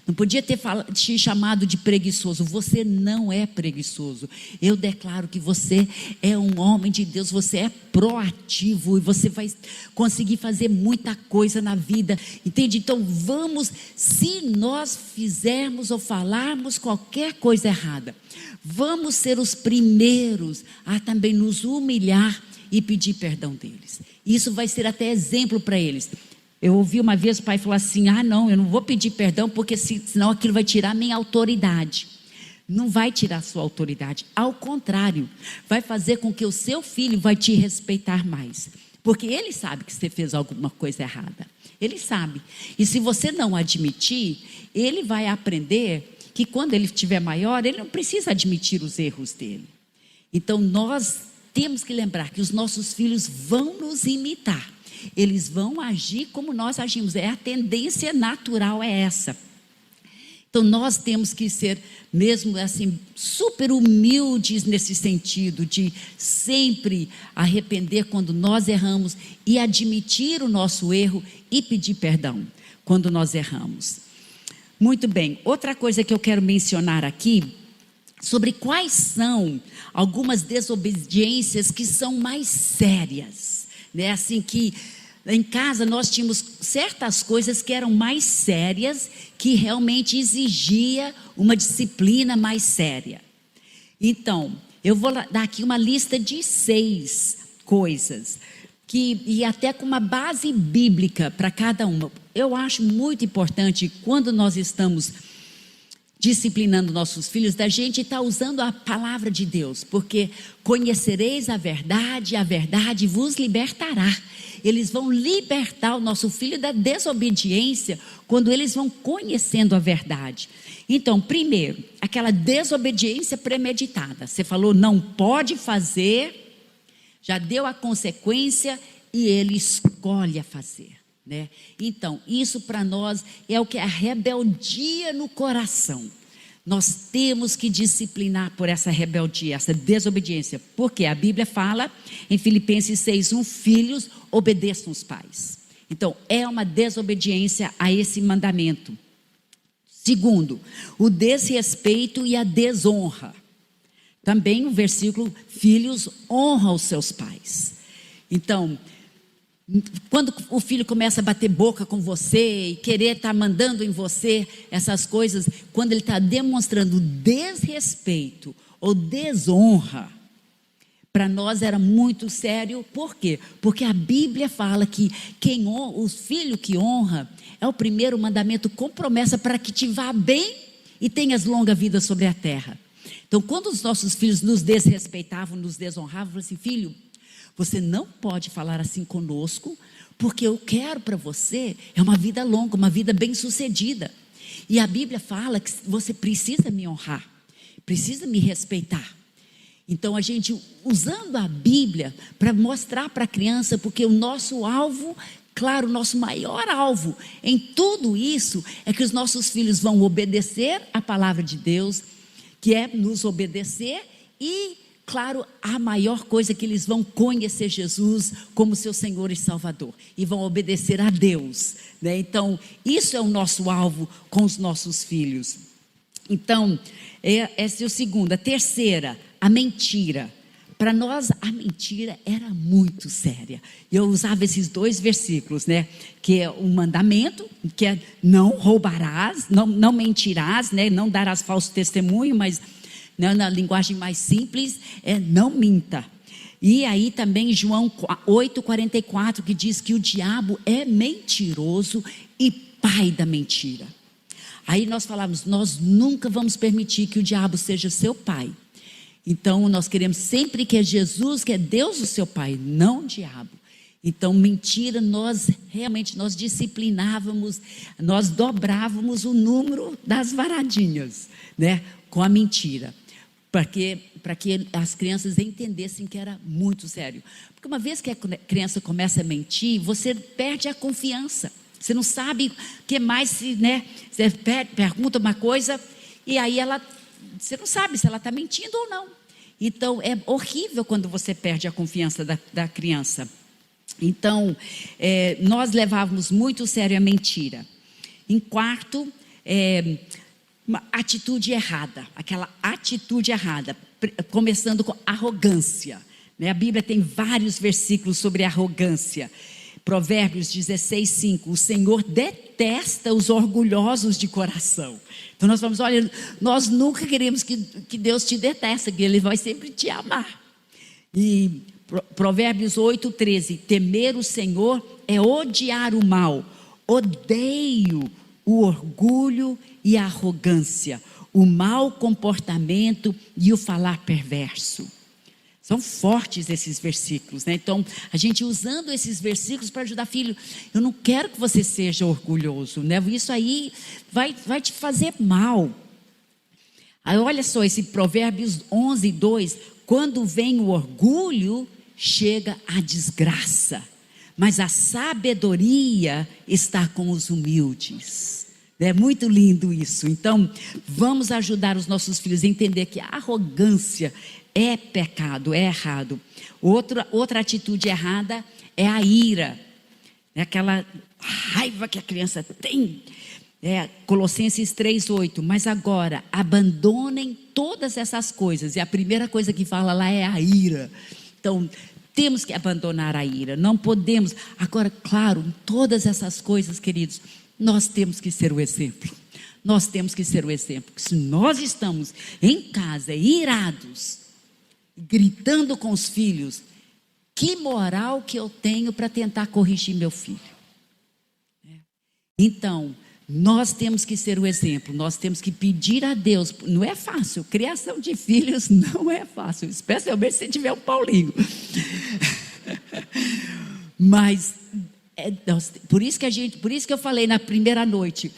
não podia ter te chamado de preguiçoso. Você não é preguiçoso. Eu declaro que você é um homem de Deus, você é proativo e você vai conseguir fazer muita coisa na vida, entende? Então vamos, se nós fizermos ou falarmos qualquer coisa errada, vamos ser os primeiros a também nos humilhar e pedir perdão deles. Isso vai ser até exemplo para eles. Eu ouvi uma vez o pai falar assim, não, eu não vou pedir perdão porque senão aquilo vai tirar minha autoridade. Não vai tirar sua autoridade, ao contrário, vai fazer com que o seu filho vai te respeitar mais, porque ele sabe que você fez alguma coisa errada, ele sabe, e se você não admitir, ele vai aprender que quando ele estiver maior, ele não precisa admitir os erros dele. Então nós temos que lembrar que os nossos filhos vão nos imitar, eles vão agir como nós agimos, a tendência natural é essa. Então nós temos que ser mesmo assim super humildes nesse sentido de sempre arrepender quando nós erramos e admitir o nosso erro e pedir perdão quando nós erramos. Muito bem, outra coisa que eu quero mencionar aqui sobre quais são algumas desobediências que são mais sérias, né? Assim que em casa nós tínhamos certas coisas que eram mais sérias, que realmente exigia uma disciplina mais séria. Então, eu vou dar aqui uma lista de 6 coisas, e até com uma base bíblica para cada uma. Eu acho muito importante quando nós estamos disciplinando nossos filhos, da gente estar usando a palavra de Deus, porque conhecereis a verdade vos libertará. Eles vão libertar o nosso filho da desobediência quando eles vão conhecendo a verdade. Então, primeiro, aquela desobediência premeditada. Você falou, não pode fazer, já deu a consequência e ele escolhe a fazer. né? Então, isso para nós é o que é a rebeldia no coração. Nós temos que disciplinar por essa rebeldia, essa desobediência. Porque a Bíblia fala em Filipenses 6:1, filhos, obedeçam os pais. Então, é uma desobediência a esse mandamento. Segundo, o desrespeito e a desonra. Também o versículo, filhos, honram os seus pais. Então, quando o filho começa a bater boca com você e querer estar mandando em você essas coisas, quando ele está demonstrando desrespeito ou desonra, para nós era muito sério. Por quê? Porque a Bíblia fala que o filho que honra é o primeiro mandamento com promessa para que te vá bem e tenhas longa vida sobre a terra. Então, quando os nossos filhos nos desrespeitavam, nos desonravam, falavam assim: filho, você não pode falar assim conosco, porque eu quero para você é uma vida longa, uma vida bem-sucedida. E a Bíblia fala que você precisa me honrar, precisa me respeitar. Então, a gente usando a Bíblia para mostrar para a criança, porque o nosso alvo, claro, o nosso maior alvo em tudo isso é que os nossos filhos vão obedecer a palavra de Deus, que é nos obedecer e, claro, a maior coisa é que eles vão conhecer Jesus como seu Senhor e Salvador e vão obedecer a Deus, né? Então, isso é o nosso alvo com os nossos filhos. Então, essa é o segundo. A terceira, a mentira. Para nós, a mentira era muito séria. Eu usava esses 2 versículos, né? Que é o mandamento, que é não roubarás, não mentirás, né? Não darás falso testemunho, mas na linguagem mais simples, é não minta. E aí também João 8,44, que diz que o diabo é mentiroso e pai da mentira. Aí nós falamos, nós nunca vamos permitir que o diabo seja seu pai. Então nós queremos sempre que é Jesus, que é Deus o seu pai, não o diabo. Então mentira, nós disciplinávamos, nós dobrávamos o número das varadinhas, né, com a mentira, para que as crianças entendessem que era muito sério. Porque uma vez que a criança começa a mentir, você perde a confiança. Você não sabe o que mais, né? Você pergunta uma coisa e aí você não sabe se ela está mentindo ou não. Então é horrível quando você perde a confiança da criança. Então nós levávamos muito sério a mentira. Em quarto, uma atitude errada, aquela atitude errada, começando com arrogância, né? A Bíblia tem vários versículos sobre arrogância. Provérbios 16:5, o Senhor detesta os orgulhosos de coração. Então nós falamos, olha, nós nunca queremos que Deus te detesta, que Ele vai sempre te amar. E Provérbios 8:13, temer o Senhor é odiar o mal, odeio o orgulho e a arrogância, o mau comportamento e o falar perverso. São fortes esses versículos, né? Então, a gente usando esses versículos para ajudar, filho, eu não quero que você seja orgulhoso, né? Isso aí vai te fazer mal. Aí, olha só, esse Provérbios 11:2, quando vem o orgulho, chega a desgraça, mas a sabedoria está com os humildes. É muito lindo isso. Então, vamos ajudar os nossos filhos a entender que a arrogância é pecado, é errado. Outra atitude errada é a ira. É aquela raiva que a criança tem. Colossenses 3:8. Mas agora, abandonem todas essas coisas. E a primeira coisa que fala lá é a ira. Então, temos que abandonar a ira. Não podemos. Agora, claro, todas essas coisas, queridos, nós temos que ser o exemplo. Nós temos que ser o exemplo. Se nós estamos em casa irados, gritando com os filhos, que moral que eu tenho para tentar corrigir meu filho? Então, nós temos que ser o exemplo, nós temos que pedir a Deus. Não é fácil, criação de filhos não é fácil, especialmente se tiver um Paulinho. Mas por isso que eu falei na primeira noite,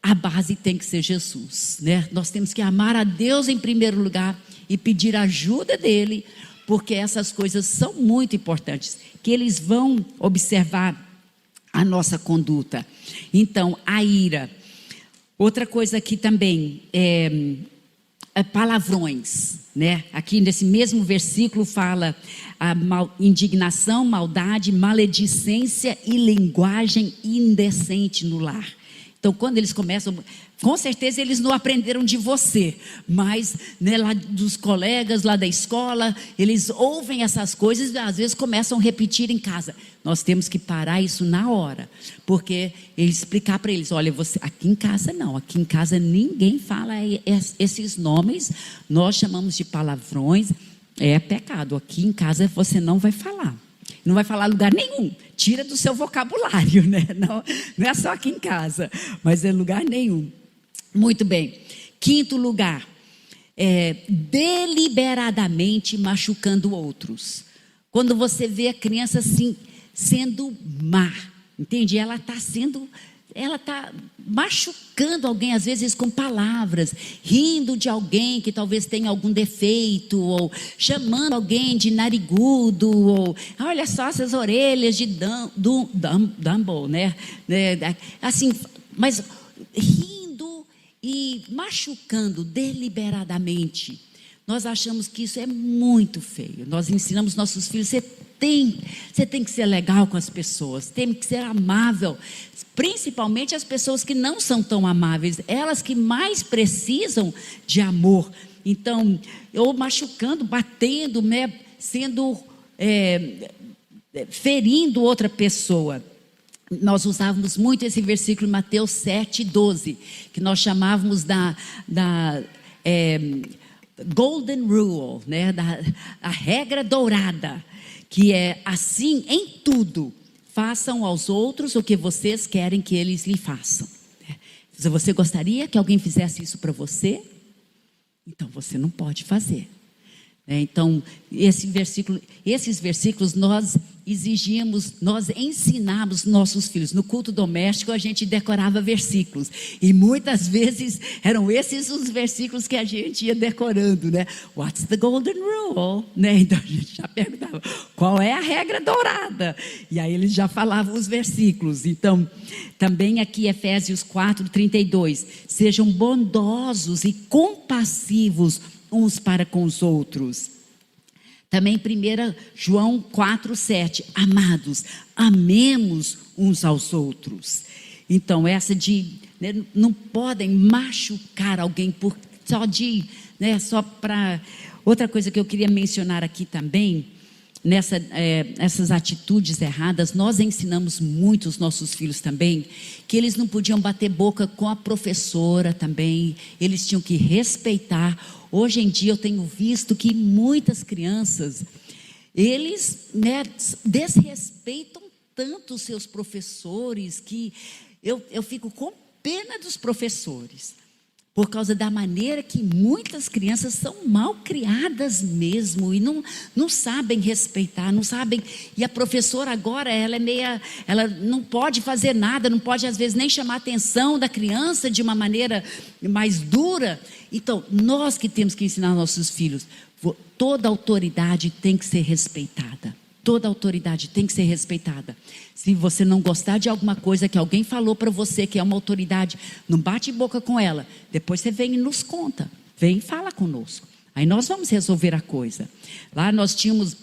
a base tem que ser Jesus, né? Nós temos que amar a Deus em primeiro lugar e pedir ajuda dele, porque essas coisas são muito importantes, que eles vão observar a nossa conduta. Então, a ira. Outra coisa aqui também é palavrões, né? Aqui nesse mesmo versículo fala indignação, maldade, maledicência e linguagem indecente no lar. Então, quando eles começam, com certeza eles não aprenderam de você, mas né, lá dos colegas, lá da escola, eles ouvem essas coisas e às vezes começam a repetir em casa. Nós temos que parar isso na hora, porque explicar para eles, olha, você, aqui em casa não, aqui em casa ninguém fala esses nomes, nós chamamos de palavrões, é pecado, aqui em casa você não vai falar. Não vai falar lugar nenhum, tira do seu vocabulário, né? Não é só aqui em casa, mas é lugar nenhum. Muito bem. Quinto lugar, deliberadamente machucando outros. Quando você vê a criança assim, sendo má, entende? Ela está machucando alguém, às vezes com palavras, rindo de alguém que talvez tenha algum defeito, ou chamando alguém de narigudo, ou olha só essas orelhas de Dumbo, né? Assim, mas rindo e machucando deliberadamente. Nós achamos que isso é muito feio. Nós ensinamos nossos filhos, você tem que ser legal com as pessoas, tem que ser amável, principalmente as pessoas que não são tão amáveis, elas que mais precisam de amor. Então, ou machucando, batendo, né, ferindo outra pessoa. Nós usávamos muito esse versículo em Mateus 7:12, que nós chamávamos Golden Rule, né, a regra dourada, que é assim em tudo, façam aos outros o que vocês querem que eles lhe façam. Se você gostaria que alguém fizesse isso para você, então você não pode fazer. Então, esses versículos nós exigimos, nós ensinamos nossos filhos. No culto doméstico a gente decorava versículos, e muitas vezes eram esses os versículos que a gente ia decorando, né? What's the golden rule? Né? Então a gente já perguntava, qual é a regra dourada? E aí eles já falavam os versículos. Então, também aqui Efésios 4:32, sejam bondosos e compassivos uns para com os outros. Também 1 João 4:7, amados, amemos uns aos outros. Então essa não podem machucar alguém só para. Outra coisa que eu queria mencionar aqui também, essas atitudes erradas, nós ensinamos muito os nossos filhos também, que eles não podiam bater boca com a professora também, eles tinham que respeitar. Hoje em dia eu tenho visto que muitas crianças, eles desrespeitam tanto os seus professores, que eu fico com pena dos professores, por causa da maneira que muitas crianças são mal criadas mesmo, e não sabem respeitar, não sabem. E a professora agora, ela não pode fazer nada, não pode às vezes nem chamar a atenção da criança de uma maneira mais dura. Então, nós que temos que ensinar nossos filhos, toda autoridade tem que ser respeitada. Toda autoridade tem que ser respeitada. Se você não gostar de alguma coisa que alguém falou para você, que é uma autoridade, não bate boca com ela. Depois você vem e nos conta. Vem e fala conosco. Aí nós vamos resolver a coisa. Lá nós tínhamos,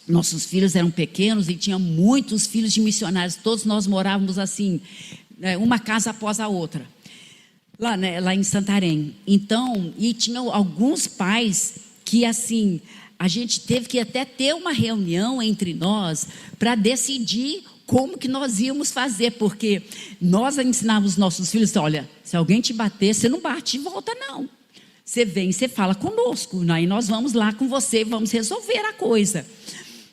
nossos filhos eram pequenos e tinha muitos filhos de missionários. Todos nós morávamos assim, uma casa após a outra. Lá em Santarém. Então, e tinham alguns pais que assim, a gente teve que até ter uma reunião entre nós para decidir como que nós íamos fazer, porque nós ensinávamos os nossos filhos, olha, se alguém te bater, você não bate de volta não. Você vem e você fala conosco, aí nós vamos lá com você e vamos resolver a coisa.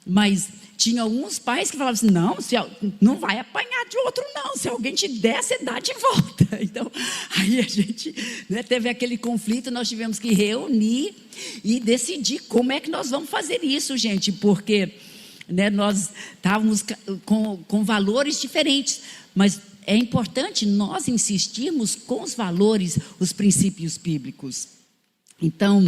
Mas tinha alguns pais que falavam assim, não vai apanhar de outro não, se alguém te der, você dá de volta. Então, aí a gente teve aquele conflito, nós tivemos que reunir e decidir como é que nós vamos fazer isso, gente, porque nós estávamos com valores diferentes, mas é importante nós insistirmos com os valores, os princípios bíblicos. Então,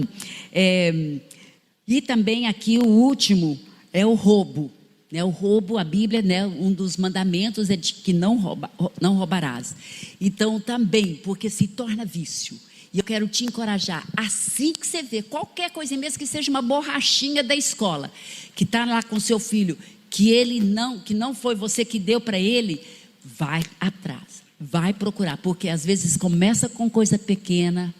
e também aqui o último é o roubo. né? O roubo, a Bíblia, né? Um dos mandamentos é de que não roubarás. Então também, porque se torna vício. E eu quero te encorajar, assim que você vê qualquer coisa, mesmo que seja uma borrachinha da escola, que está lá com seu filho, que não foi você que deu para ele, vai atrás, vai procurar, porque às vezes começa com coisa pequena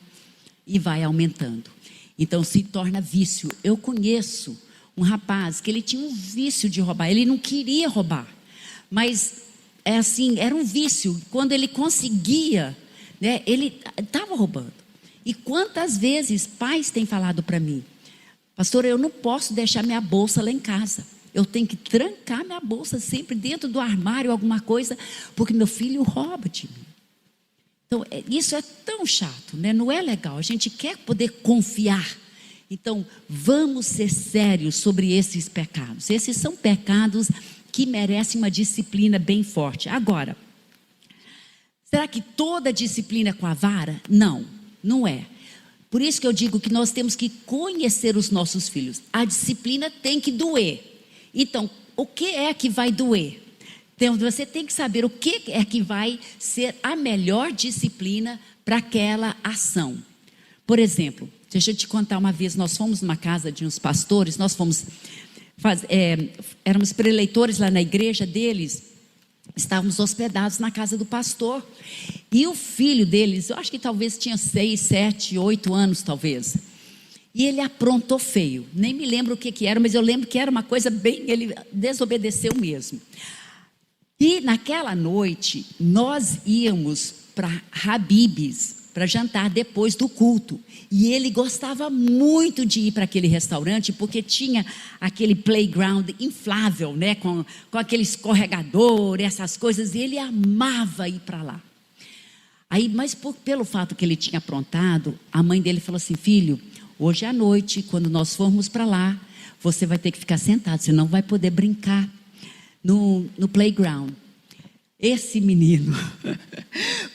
e vai aumentando. Então se torna vício. Eu conheço um rapaz que ele tinha um vício de roubar, ele não queria roubar, mas é assim, era um vício. Quando ele conseguia, né, ele estava roubando. E quantas vezes pais têm falado para mim: pastor, eu não posso deixar minha bolsa lá em casa, eu tenho que trancar minha bolsa sempre dentro do armário, alguma coisa, porque meu filho rouba de mim. Então isso é tão chato, né? Não é legal. A gente quer poder confiar. Então vamos ser sérios sobre esses pecados. Esses são pecados que merecem uma disciplina bem forte. Agora, será que toda disciplina é com a vara? Não, não é. Por isso que eu digo que nós temos que conhecer os nossos filhos. A disciplina tem que doer. Então, o que é que vai doer? Então, você tem que saber o que é que vai ser a melhor disciplina para aquela ação. Por exemplo, deixa eu te contar uma vez, nós fomos numa casa de uns pastores, nós fomos, éramos preleitores lá na igreja deles, estávamos hospedados na casa do pastor, e o filho deles, eu acho que talvez tinha 6, 7, 8 anos talvez, e ele aprontou feio, nem me lembro o que era, mas eu lembro que era uma coisa bem, ele desobedeceu mesmo. E naquela noite, nós íamos para Habib's, para jantar depois do culto, e ele gostava muito de ir para aquele restaurante, porque tinha aquele playground inflável, né, com aquele escorregador, essas coisas, e ele amava ir para lá. Aí, mas pelo fato que ele tinha aprontado, a mãe dele falou assim: filho, hoje à noite, quando nós formos para lá, você vai ter que ficar sentado, você não vai poder brincar no playground. Esse menino,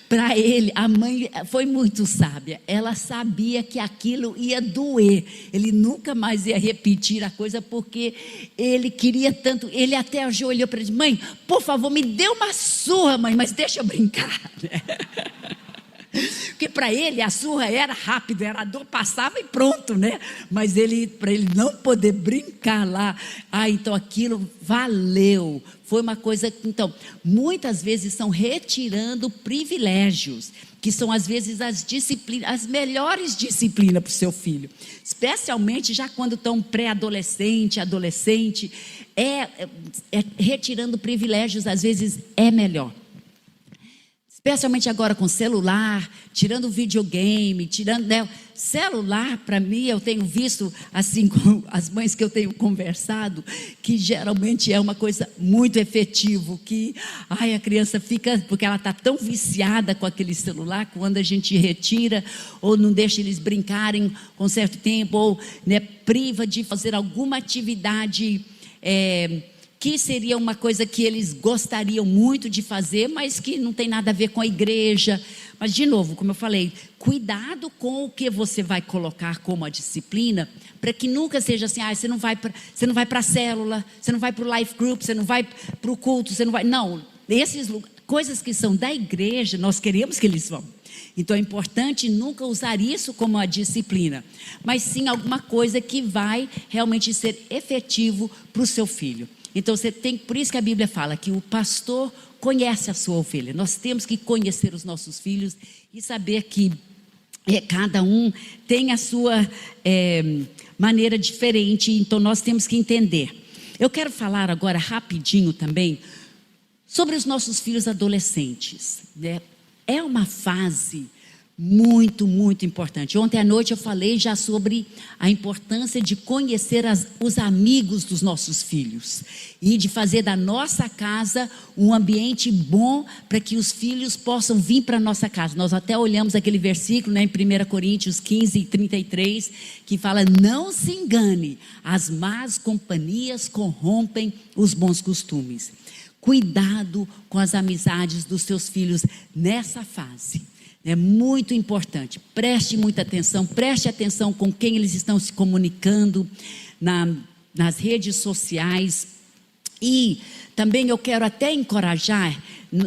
para ele, a mãe foi muito sábia. Ela sabia que aquilo ia doer. Ele nunca mais ia repetir a coisa, porque ele queria tanto. Ele até ajoelhou para ele: mãe, por favor, me dê uma surra, mãe, mas deixa eu brincar. Porque para ele a surra era rápida, era a dor, passava e pronto, né? Mas para ele não poder brincar lá, então aquilo valeu. Foi uma coisa. Então, muitas vezes estão retirando privilégios, que são às vezes as melhores disciplinas para o seu filho, especialmente já quando estão pré-adolescente, adolescente, retirando privilégios às vezes é melhor. Especialmente agora com celular, tirando videogame, tirando, né? Celular, para mim, eu tenho visto, assim, com as mães que eu tenho conversado, que geralmente é uma coisa muito efetiva, que a criança fica, porque ela está tão viciada com aquele celular, quando a gente retira, ou não deixa eles brincarem com certo tempo, ou, né, priva de fazer alguma atividade, que seria uma coisa que eles gostariam muito de fazer, mas que não tem nada a ver com a igreja. Mas, de novo, como eu falei, cuidado com o que você vai colocar como a disciplina, para que nunca seja assim: você não vai para a célula, você não vai para o life group, você não vai para o culto, você não vai. Não, coisas que são da igreja, nós queremos que eles vão. Então é importante nunca usar isso como a disciplina, mas sim alguma coisa que vai realmente ser efetivo para o seu filho. Então por isso que a Bíblia fala que o pastor conhece a sua ovelha. Nós temos que conhecer os nossos filhos e saber que cada um tem a sua maneira diferente, então nós temos que entender. Eu quero falar agora rapidinho também sobre os nossos filhos adolescentes, né? É uma fase muito, muito importante. Ontem à noite eu falei já sobre a importância de conhecer os amigos dos nossos filhos e de fazer da nossa casa um ambiente bom para que os filhos possam vir para a nossa casa. Nós até olhamos aquele versículo, né, em 1 Coríntios 15:33, que fala: não se engane, as más companhias corrompem os bons costumes. Cuidado com as amizades dos seus filhos nessa fase. É muito importante. Preste muita atenção. Preste atenção com quem eles estão se comunicando nas redes sociais. E também eu quero até encorajar,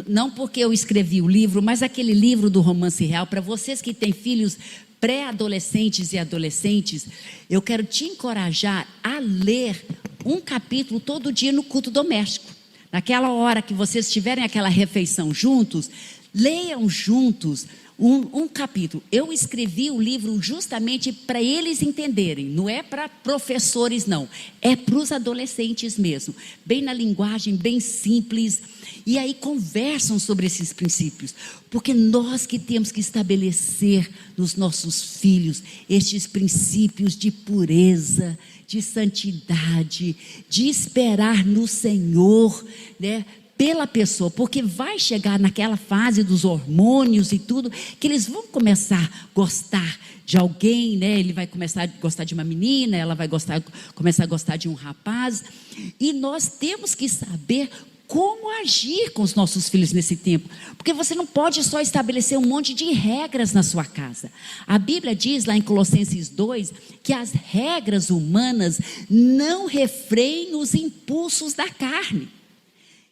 não porque eu escrevi o livro, mas aquele livro do Romance Real, para vocês que têm filhos pré-adolescentes e adolescentes, eu quero te encorajar a ler um capítulo todo dia no culto doméstico. Naquela hora que vocês tiverem aquela refeição juntos, leiam juntos um capítulo. Eu escrevi o livro justamente para eles entenderem, não é para professores não, é para os adolescentes mesmo, bem na linguagem, bem simples, e aí conversam sobre esses princípios, porque nós que temos que estabelecer nos nossos filhos estes princípios de pureza, de santidade, de esperar no Senhor, né? Pela pessoa, porque vai chegar naquela fase dos hormônios e tudo, que eles vão começar a gostar de alguém, né? Ele vai começar a gostar de uma menina, ela vai começar a gostar de um rapaz, e nós temos que saber como agir com os nossos filhos nesse tempo, porque você não pode só estabelecer um monte de regras na sua casa. A Bíblia diz lá em Colossenses 2, que as regras humanas não refreiem os impulsos da carne.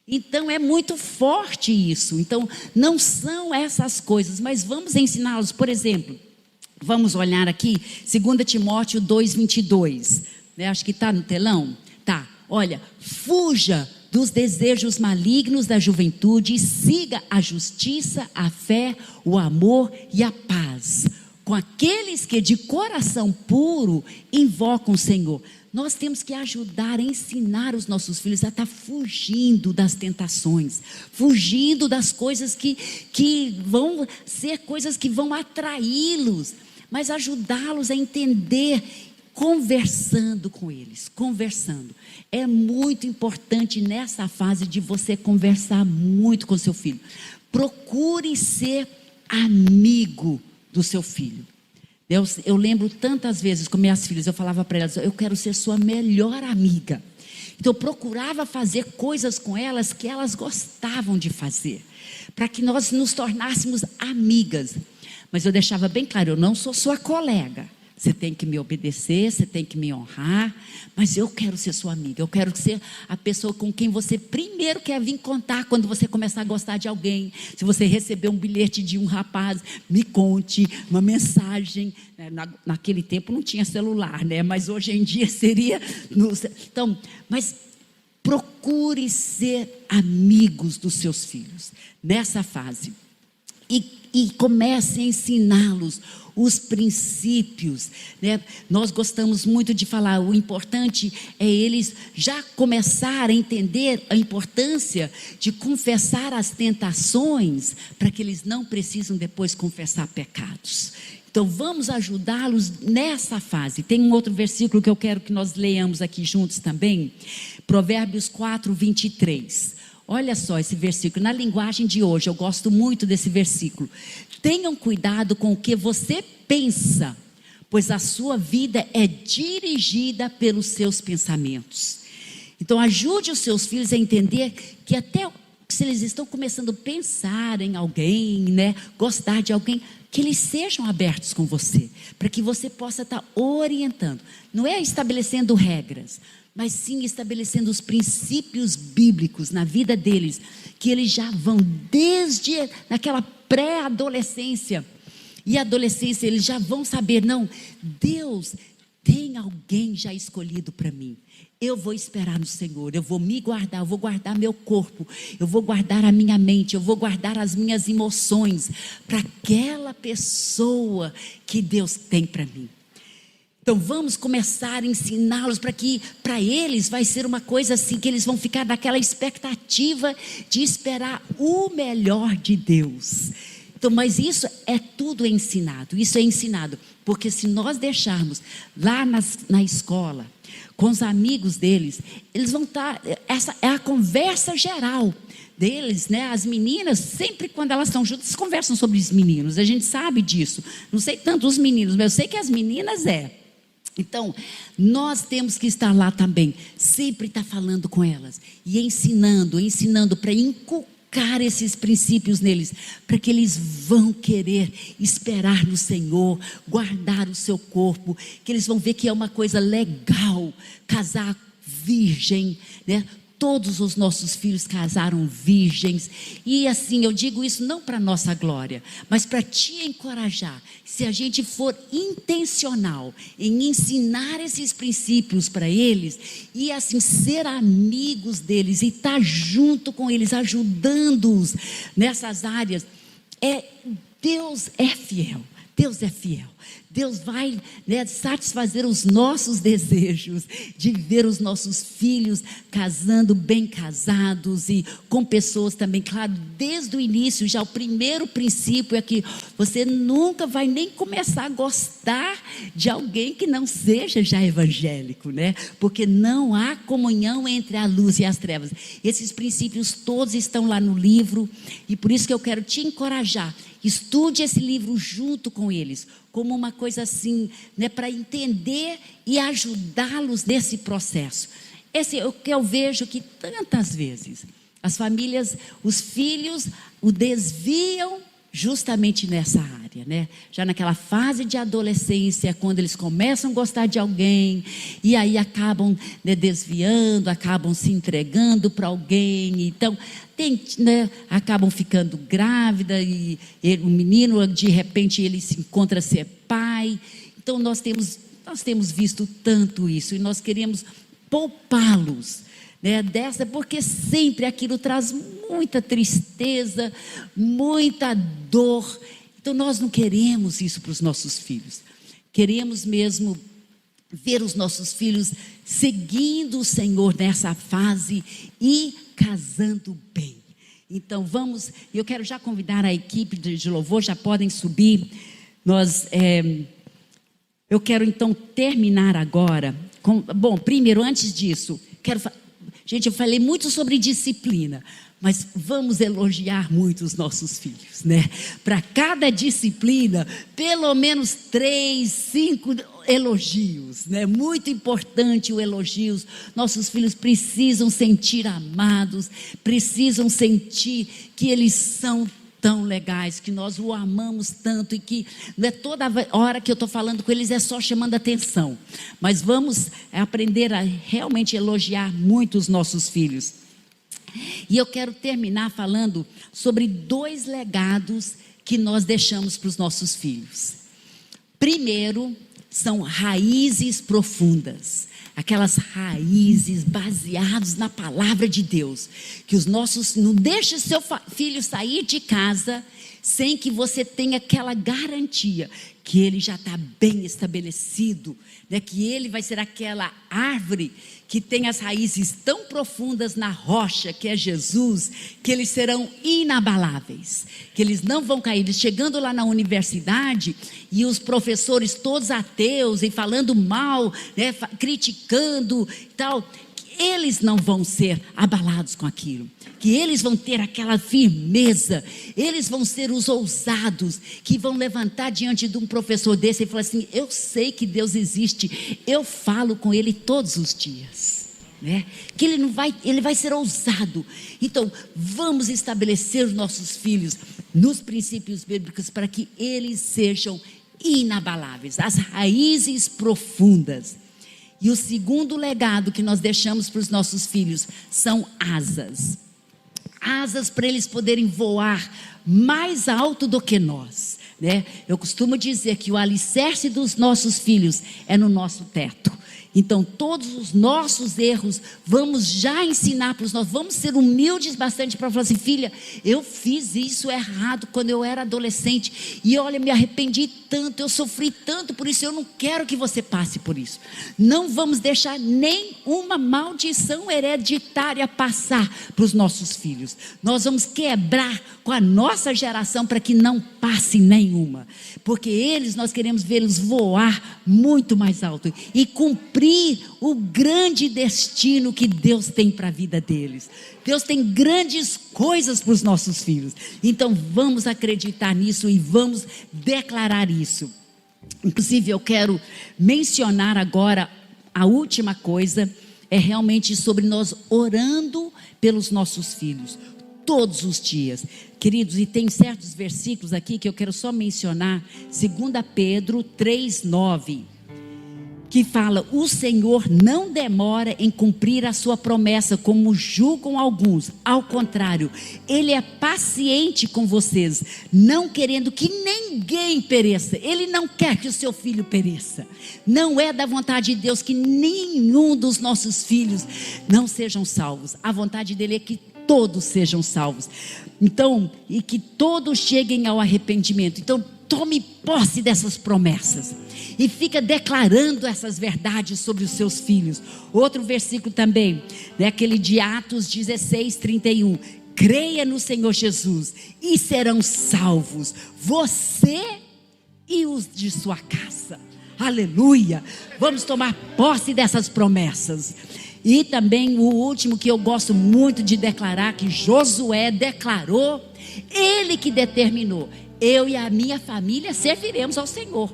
Então é muito forte isso. Então não são essas coisas, mas vamos ensiná-los. Por exemplo, vamos olhar aqui 2 Timóteo 2:22, né? Acho que está no telão. Tá, olha, fuja dos desejos malignos da juventude e siga a justiça, a fé, o amor e a paz com aqueles que de coração puro invocam o Senhor. Nós temos que ajudar a ensinar os nossos filhos a estar fugindo das tentações, fugindo das coisas que vão ser coisas que vão atraí-los, mas ajudá-los a entender, conversando com eles, conversando. É muito importante nessa fase de você conversar muito com seu filho. Procure ser amigo do seu filho. Eu lembro tantas vezes com minhas filhas, eu falava para elas, eu quero ser sua melhor amiga. Então eu procurava fazer coisas com elas que elas gostavam de fazer, para que nós nos tornássemos amigas. Mas eu deixava bem claro, eu não sou sua colega. Você tem que me obedecer, você tem que me honrar, mas eu quero ser sua amiga, eu quero ser a pessoa com quem você primeiro quer vir contar quando você começar a gostar de alguém. Se você receber um bilhete de um rapaz, me conte, uma mensagem. Naquele tempo não tinha celular, né? Mas hoje em dia seria. Então, mas procure ser amigos dos seus filhos nessa fase. E comece a ensiná-los os princípios, né? Nós gostamos muito de falar, o importante é eles já começarem a entender a importância de confessar as tentações, para que eles não precisam depois confessar pecados. Então vamos ajudá-los nessa fase. Tem um outro versículo que eu quero que nós leiamos aqui juntos também, Provérbios 4:23. Olha só esse versículo, na linguagem de hoje, eu gosto muito desse versículo. Tenham cuidado com o que você pensa, pois a sua vida é dirigida pelos seus pensamentos. Então ajude os seus filhos a entender que até se eles estão começando a pensar em alguém, né, gostar de alguém, que eles sejam abertos com você, para que você possa estar orientando. Não é estabelecendo regras, mas sim estabelecendo os princípios bíblicos na vida deles, que eles já vão desde naquela pré-adolescência e adolescência, eles já vão saber, não, Deus tem alguém já escolhido para mim. Eu vou esperar no Senhor, eu vou me guardar, eu vou guardar meu corpo, eu vou guardar a minha mente, eu vou guardar as minhas emoções para aquela pessoa que Deus tem para mim. Então vamos começar a ensiná-los, para que para eles vai ser uma coisa assim, que eles vão ficar naquela expectativa de esperar o melhor de Deus. Então, mas isso é tudo ensinado, isso é ensinado, porque se nós deixarmos lá na escola, com os amigos deles, eles vão estar, essa é a conversa geral deles, né? As meninas, sempre quando elas estão juntas, conversam sobre os meninos, a gente sabe disso, não sei tanto os meninos, mas eu sei que as meninas Então, nós temos que estar lá também, sempre estar falando com elas e ensinando para inculcar esses princípios neles, para que eles vão querer esperar no Senhor, guardar o seu corpo, que eles vão ver que é uma coisa legal, casar virgem, né? Todos os nossos filhos casaram virgens. E assim, eu digo isso não para nossa glória, mas para te encorajar. Se a gente for intencional em ensinar esses princípios para eles, e assim ser amigos deles e estar junto com eles, ajudando-os nessas áreas, Deus é fiel. Deus é fiel. Deus vai, né, satisfazer os nossos desejos de ver os nossos filhos casando, bem casados e com pessoas também, claro, desde o início. Já o primeiro princípio é que você nunca vai nem começar a gostar de alguém que não seja já evangélico, né? Porque não há comunhão entre a luz e as trevas. Esses princípios todos estão lá no livro, e por isso que eu quero te encorajar. Estude esse livro junto com eles, como uma coisa assim, né, para entender e ajudá-los nesse processo. Esse é o que eu vejo que tantas vezes as famílias, os filhos o desviam justamente nessa área, né? Já naquela fase de adolescência, quando eles começam a gostar de alguém, e aí acabam, né, desviando, acabam se entregando para alguém, então né, acabam ficando grávida, e o menino, de repente, ele se encontra ser pai. Então nós temos visto tanto isso, e nós queremos poupá-los, né, dessa, porque sempre aquilo traz muita tristeza, muita dor. Então nós não queremos isso para os nossos filhos. Queremos mesmo ver os nossos filhos seguindo o Senhor nessa fase e casando bem. Então vamos, eu quero já convidar a equipe de louvor, já podem subir. Eu quero então terminar agora bom, primeiro, antes disso, gente, eu falei muito sobre disciplina, mas vamos elogiar muito os nossos filhos, né? Para cada disciplina, pelo menos 3, 5 elogios, né? Muito importante o elogio. Nossos filhos precisam sentir amados, precisam sentir que eles são tão legais, que nós o amamos tanto, e que não é toda hora que eu estou falando com eles é só chamando atenção, mas vamos aprender a realmente elogiar muito os nossos filhos. E eu quero terminar falando sobre 2 legados que nós deixamos para os nossos filhos. Primeiro, são raízes profundas, aquelas raízes baseadas na palavra de Deus, que os nossos, não deixe seu filho sair de casa sem que você tenha aquela garantia que ele já está bem estabelecido, né? Que ele vai ser aquela árvore que tem as raízes tão profundas na rocha, que é Jesus, que eles serão inabaláveis, que eles não vão cair. Chegando lá na universidade, e os professores todos ateus, e falando mal, né, criticando e tal, eles não vão ser abalados com aquilo, que eles vão ter aquela firmeza, eles vão ser os ousados, que vão levantar diante de um professor desse e falar assim: eu sei que Deus existe, eu falo com ele todos os dias, né? Que ele vai ser ousado. Então vamos estabelecer os nossos filhos nos princípios bíblicos, para que eles sejam inabaláveis, as raízes profundas. E o segundo legado que nós deixamos para os nossos filhos são asas. Asas para eles poderem voar mais alto do que nós, né? Eu costumo dizer que o alicerce dos nossos filhos é no nosso teto. Então todos os nossos erros vamos já ensinar para os nossos, vamos ser humildes bastante para falar assim: filha, eu fiz isso errado quando eu era adolescente, e olha, me arrependi tanto, eu sofri tanto por isso, eu não quero que você passe por isso. Não vamos deixar nenhuma maldição hereditária passar para os nossos filhos. Nós vamos quebrar com a nossa geração para que não passe nenhuma, porque nós queremos vê-los voar muito mais alto e cumprir o grande destino que Deus tem para a vida deles. Deus tem grandes coisas para os nossos filhos. Então vamos acreditar nisso e vamos declarar isso. Inclusive eu quero mencionar agora a última coisa, é realmente sobre nós orando pelos nossos filhos todos os dias, queridos. E tem certos versículos aqui que eu quero só mencionar. 2 Pedro 3:9, que fala: o Senhor não demora em cumprir a sua promessa, como julgam alguns. Ao contrário, Ele é paciente com vocês, não querendo que ninguém pereça. Ele não quer que o seu filho pereça. Não é da vontade de Deus que nenhum dos nossos filhos não sejam salvos. A vontade dele é que todos sejam salvos. Então, e que todos cheguem ao arrependimento. Então, tome posse dessas promessas e fica declarando essas verdades sobre os seus filhos. Outro versículo também, né, aquele de Atos 16:31. Creia no Senhor Jesus e serão salvos, você e os de sua casa. Aleluia! Vamos tomar posse dessas promessas. E também o último que eu gosto muito de declarar, que Josué declarou, ele que determinou: eu e a minha família serviremos ao Senhor,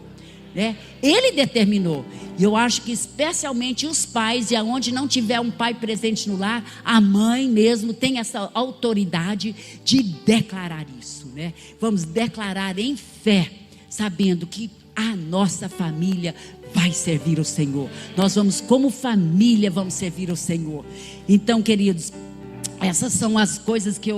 né? Ele determinou. E eu acho que especialmente os pais, e aonde não tiver um pai presente no lar, a mãe mesmo tem essa autoridade de declarar isso, né? Vamos declarar em fé, sabendo que a nossa família vai servir ao Senhor. Nós vamos, como família, vamos servir ao Senhor. Então, queridos, essas são as coisas que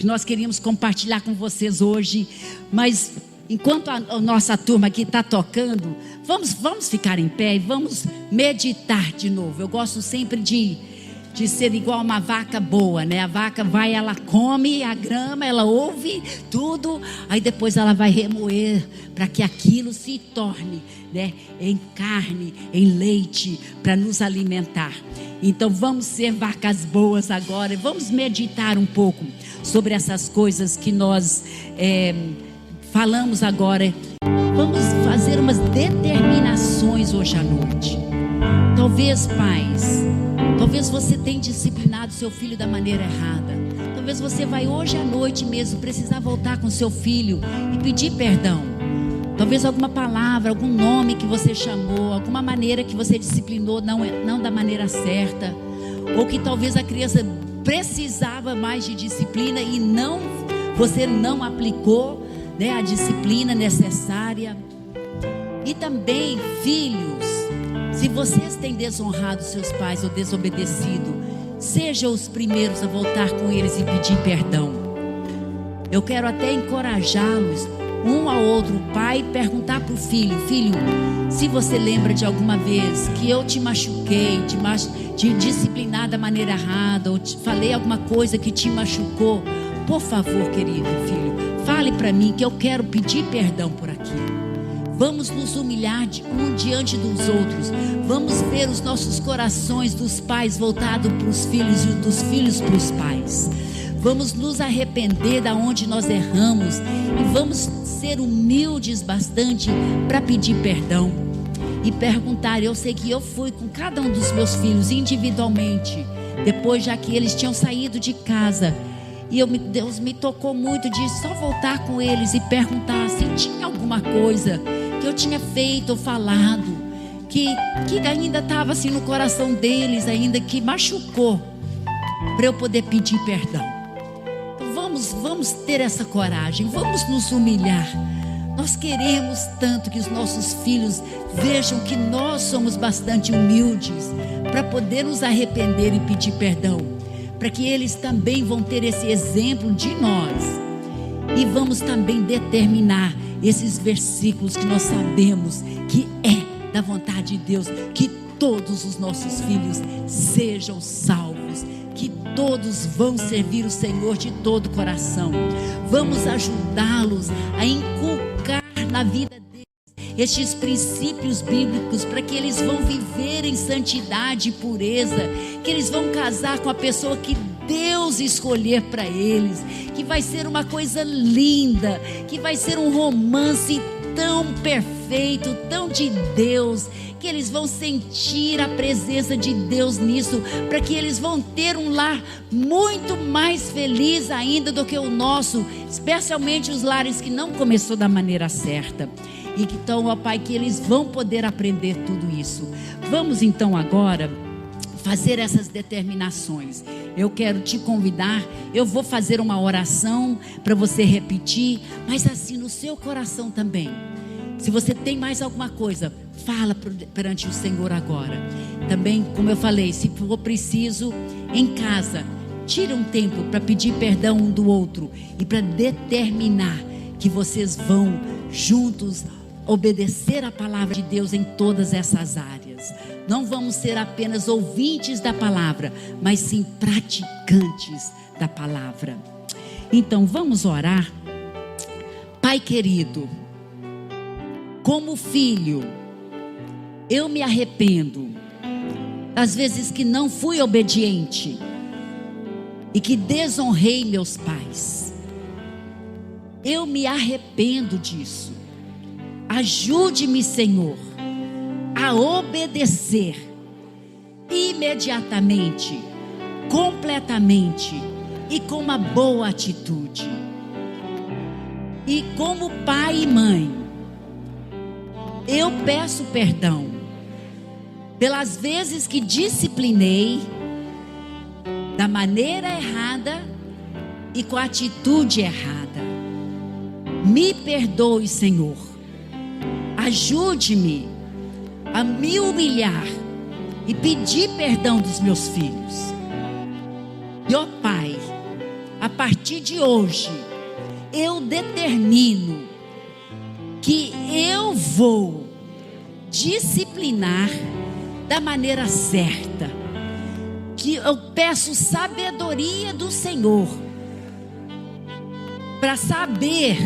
nós queríamos compartilhar com vocês hoje. Mas enquanto a nossa turma aqui está tocando, vamos ficar em pé e vamos meditar de novo. Eu gosto sempre de ser igual uma vaca boa, né? A vaca vai, ela come a grama, ela ouve tudo, aí depois ela vai remoer para que aquilo se torne, né, em carne, em leite, para nos alimentar. Então vamos ser vacas boas agora, vamos meditar um pouco sobre essas coisas que nós falamos agora. Vamos fazer umas determinações hoje à noite. Talvez, pais, talvez você tenha disciplinado seu filho da maneira errada. Talvez você vai hoje à noite mesmo precisar voltar com seu filho e pedir perdão. Talvez alguma palavra, algum nome que você chamou, alguma maneira que você disciplinou não da maneira certa, ou que talvez a criança precisava mais de disciplina e você não aplicou, né, a disciplina necessária. E também, filhos, se vocês têm desonrado seus pais ou desobedecido, sejam os primeiros a voltar com eles e pedir perdão. Eu quero até encorajá-los, um ao outro pai, perguntar para o filho: filho, se você lembra de alguma vez que eu te machuquei, te disciplinar da maneira errada, ou te falei alguma coisa que te machucou, por favor, querido filho, fale para mim que eu quero pedir perdão por aquilo. Vamos nos humilhar um diante dos outros. Vamos ver os nossos corações dos pais voltados para os filhos e dos filhos para os pais. Vamos nos arrepender da onde nós erramos e vamos ser humildes bastante para pedir perdão e perguntar. Eu sei que eu fui com cada um dos meus filhos individualmente, depois já que eles tinham saído de casa, e Deus me tocou muito de só voltar com eles e perguntar se tinha alguma coisa que eu tinha feito ou falado que ainda estava assim no coração deles, ainda que machucou, para eu poder pedir perdão. Então vamos ter essa coragem, vamos nos humilhar. Nós queremos tanto que os nossos filhos vejam que nós somos bastante humildes para poder nos arrepender e pedir perdão, para que eles também vão ter esse exemplo de nós. E vamos também determinar esses versículos que nós sabemos que é da vontade de Deus, que todos os nossos filhos sejam salvos, que todos vão servir o Senhor de todo o coração. Vamos ajudá-los a inculcar na vida deles estes princípios bíblicos, para que eles vão viver em santidade e pureza, que eles vão casar com a pessoa que Deus escolher para eles, que vai ser uma coisa linda, que vai ser um romance tão perfeito, tão de Deus, que eles vão sentir a presença de Deus nisso, para que eles vão ter um lar muito mais feliz ainda do que o nosso, especialmente os lares que não começou da maneira certa. E então, ó Pai, que eles vão poder aprender tudo isso. Vamos então agora fazer essas determinações. Eu quero te convidar, eu vou fazer uma oração para você repetir, mas assim no seu coração também. Se você tem mais alguma coisa, fala perante o Senhor agora. Também, como eu falei, se for preciso, em casa, tire um tempo para pedir perdão um do outro e para determinar que vocês vão juntos obedecer a palavra de Deus em todas essas áreas. Não vamos ser apenas ouvintes da palavra, mas sim praticantes da palavra. Então vamos orar. Pai querido, como filho, eu me arrependo das vezes que não fui obediente e que desonrei meus pais. Eu me arrependo disso. Ajude-me, Senhor, a obedecer imediatamente, completamente e com uma boa atitude. E como pai e mãe, eu peço perdão pelas vezes que disciplinei da maneira errada e com a atitude errada. Me perdoe, Senhor. Ajude-me a me humilhar e pedir perdão dos meus filhos. E ó Pai, a partir de hoje, eu determino que eu vou disciplinar da maneira certa. Que eu peço sabedoria do Senhor para saber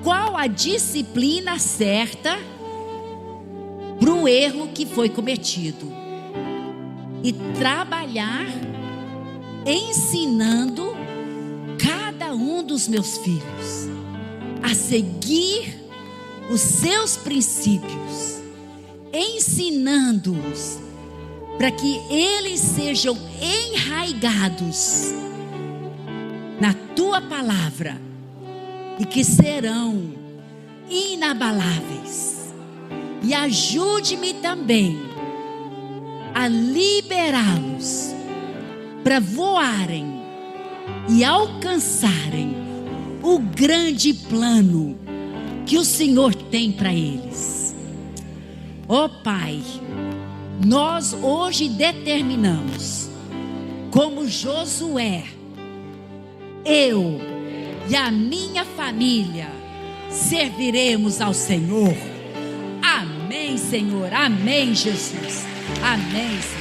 qual a disciplina certa para o erro que foi cometido e trabalhar ensinando cada um dos meus filhos a seguir os seus princípios, ensinando-os para que eles sejam enraigados na tua palavra e que serão inabaláveis. E ajude-me também a liberá-los para voarem e alcançarem o grande plano que o Senhor tem para eles. Ó Pai, nós hoje determinamos, como Josué, eu e a minha família serviremos ao Senhor. Amém, Senhor. Amém, Jesus. Amém, Senhor.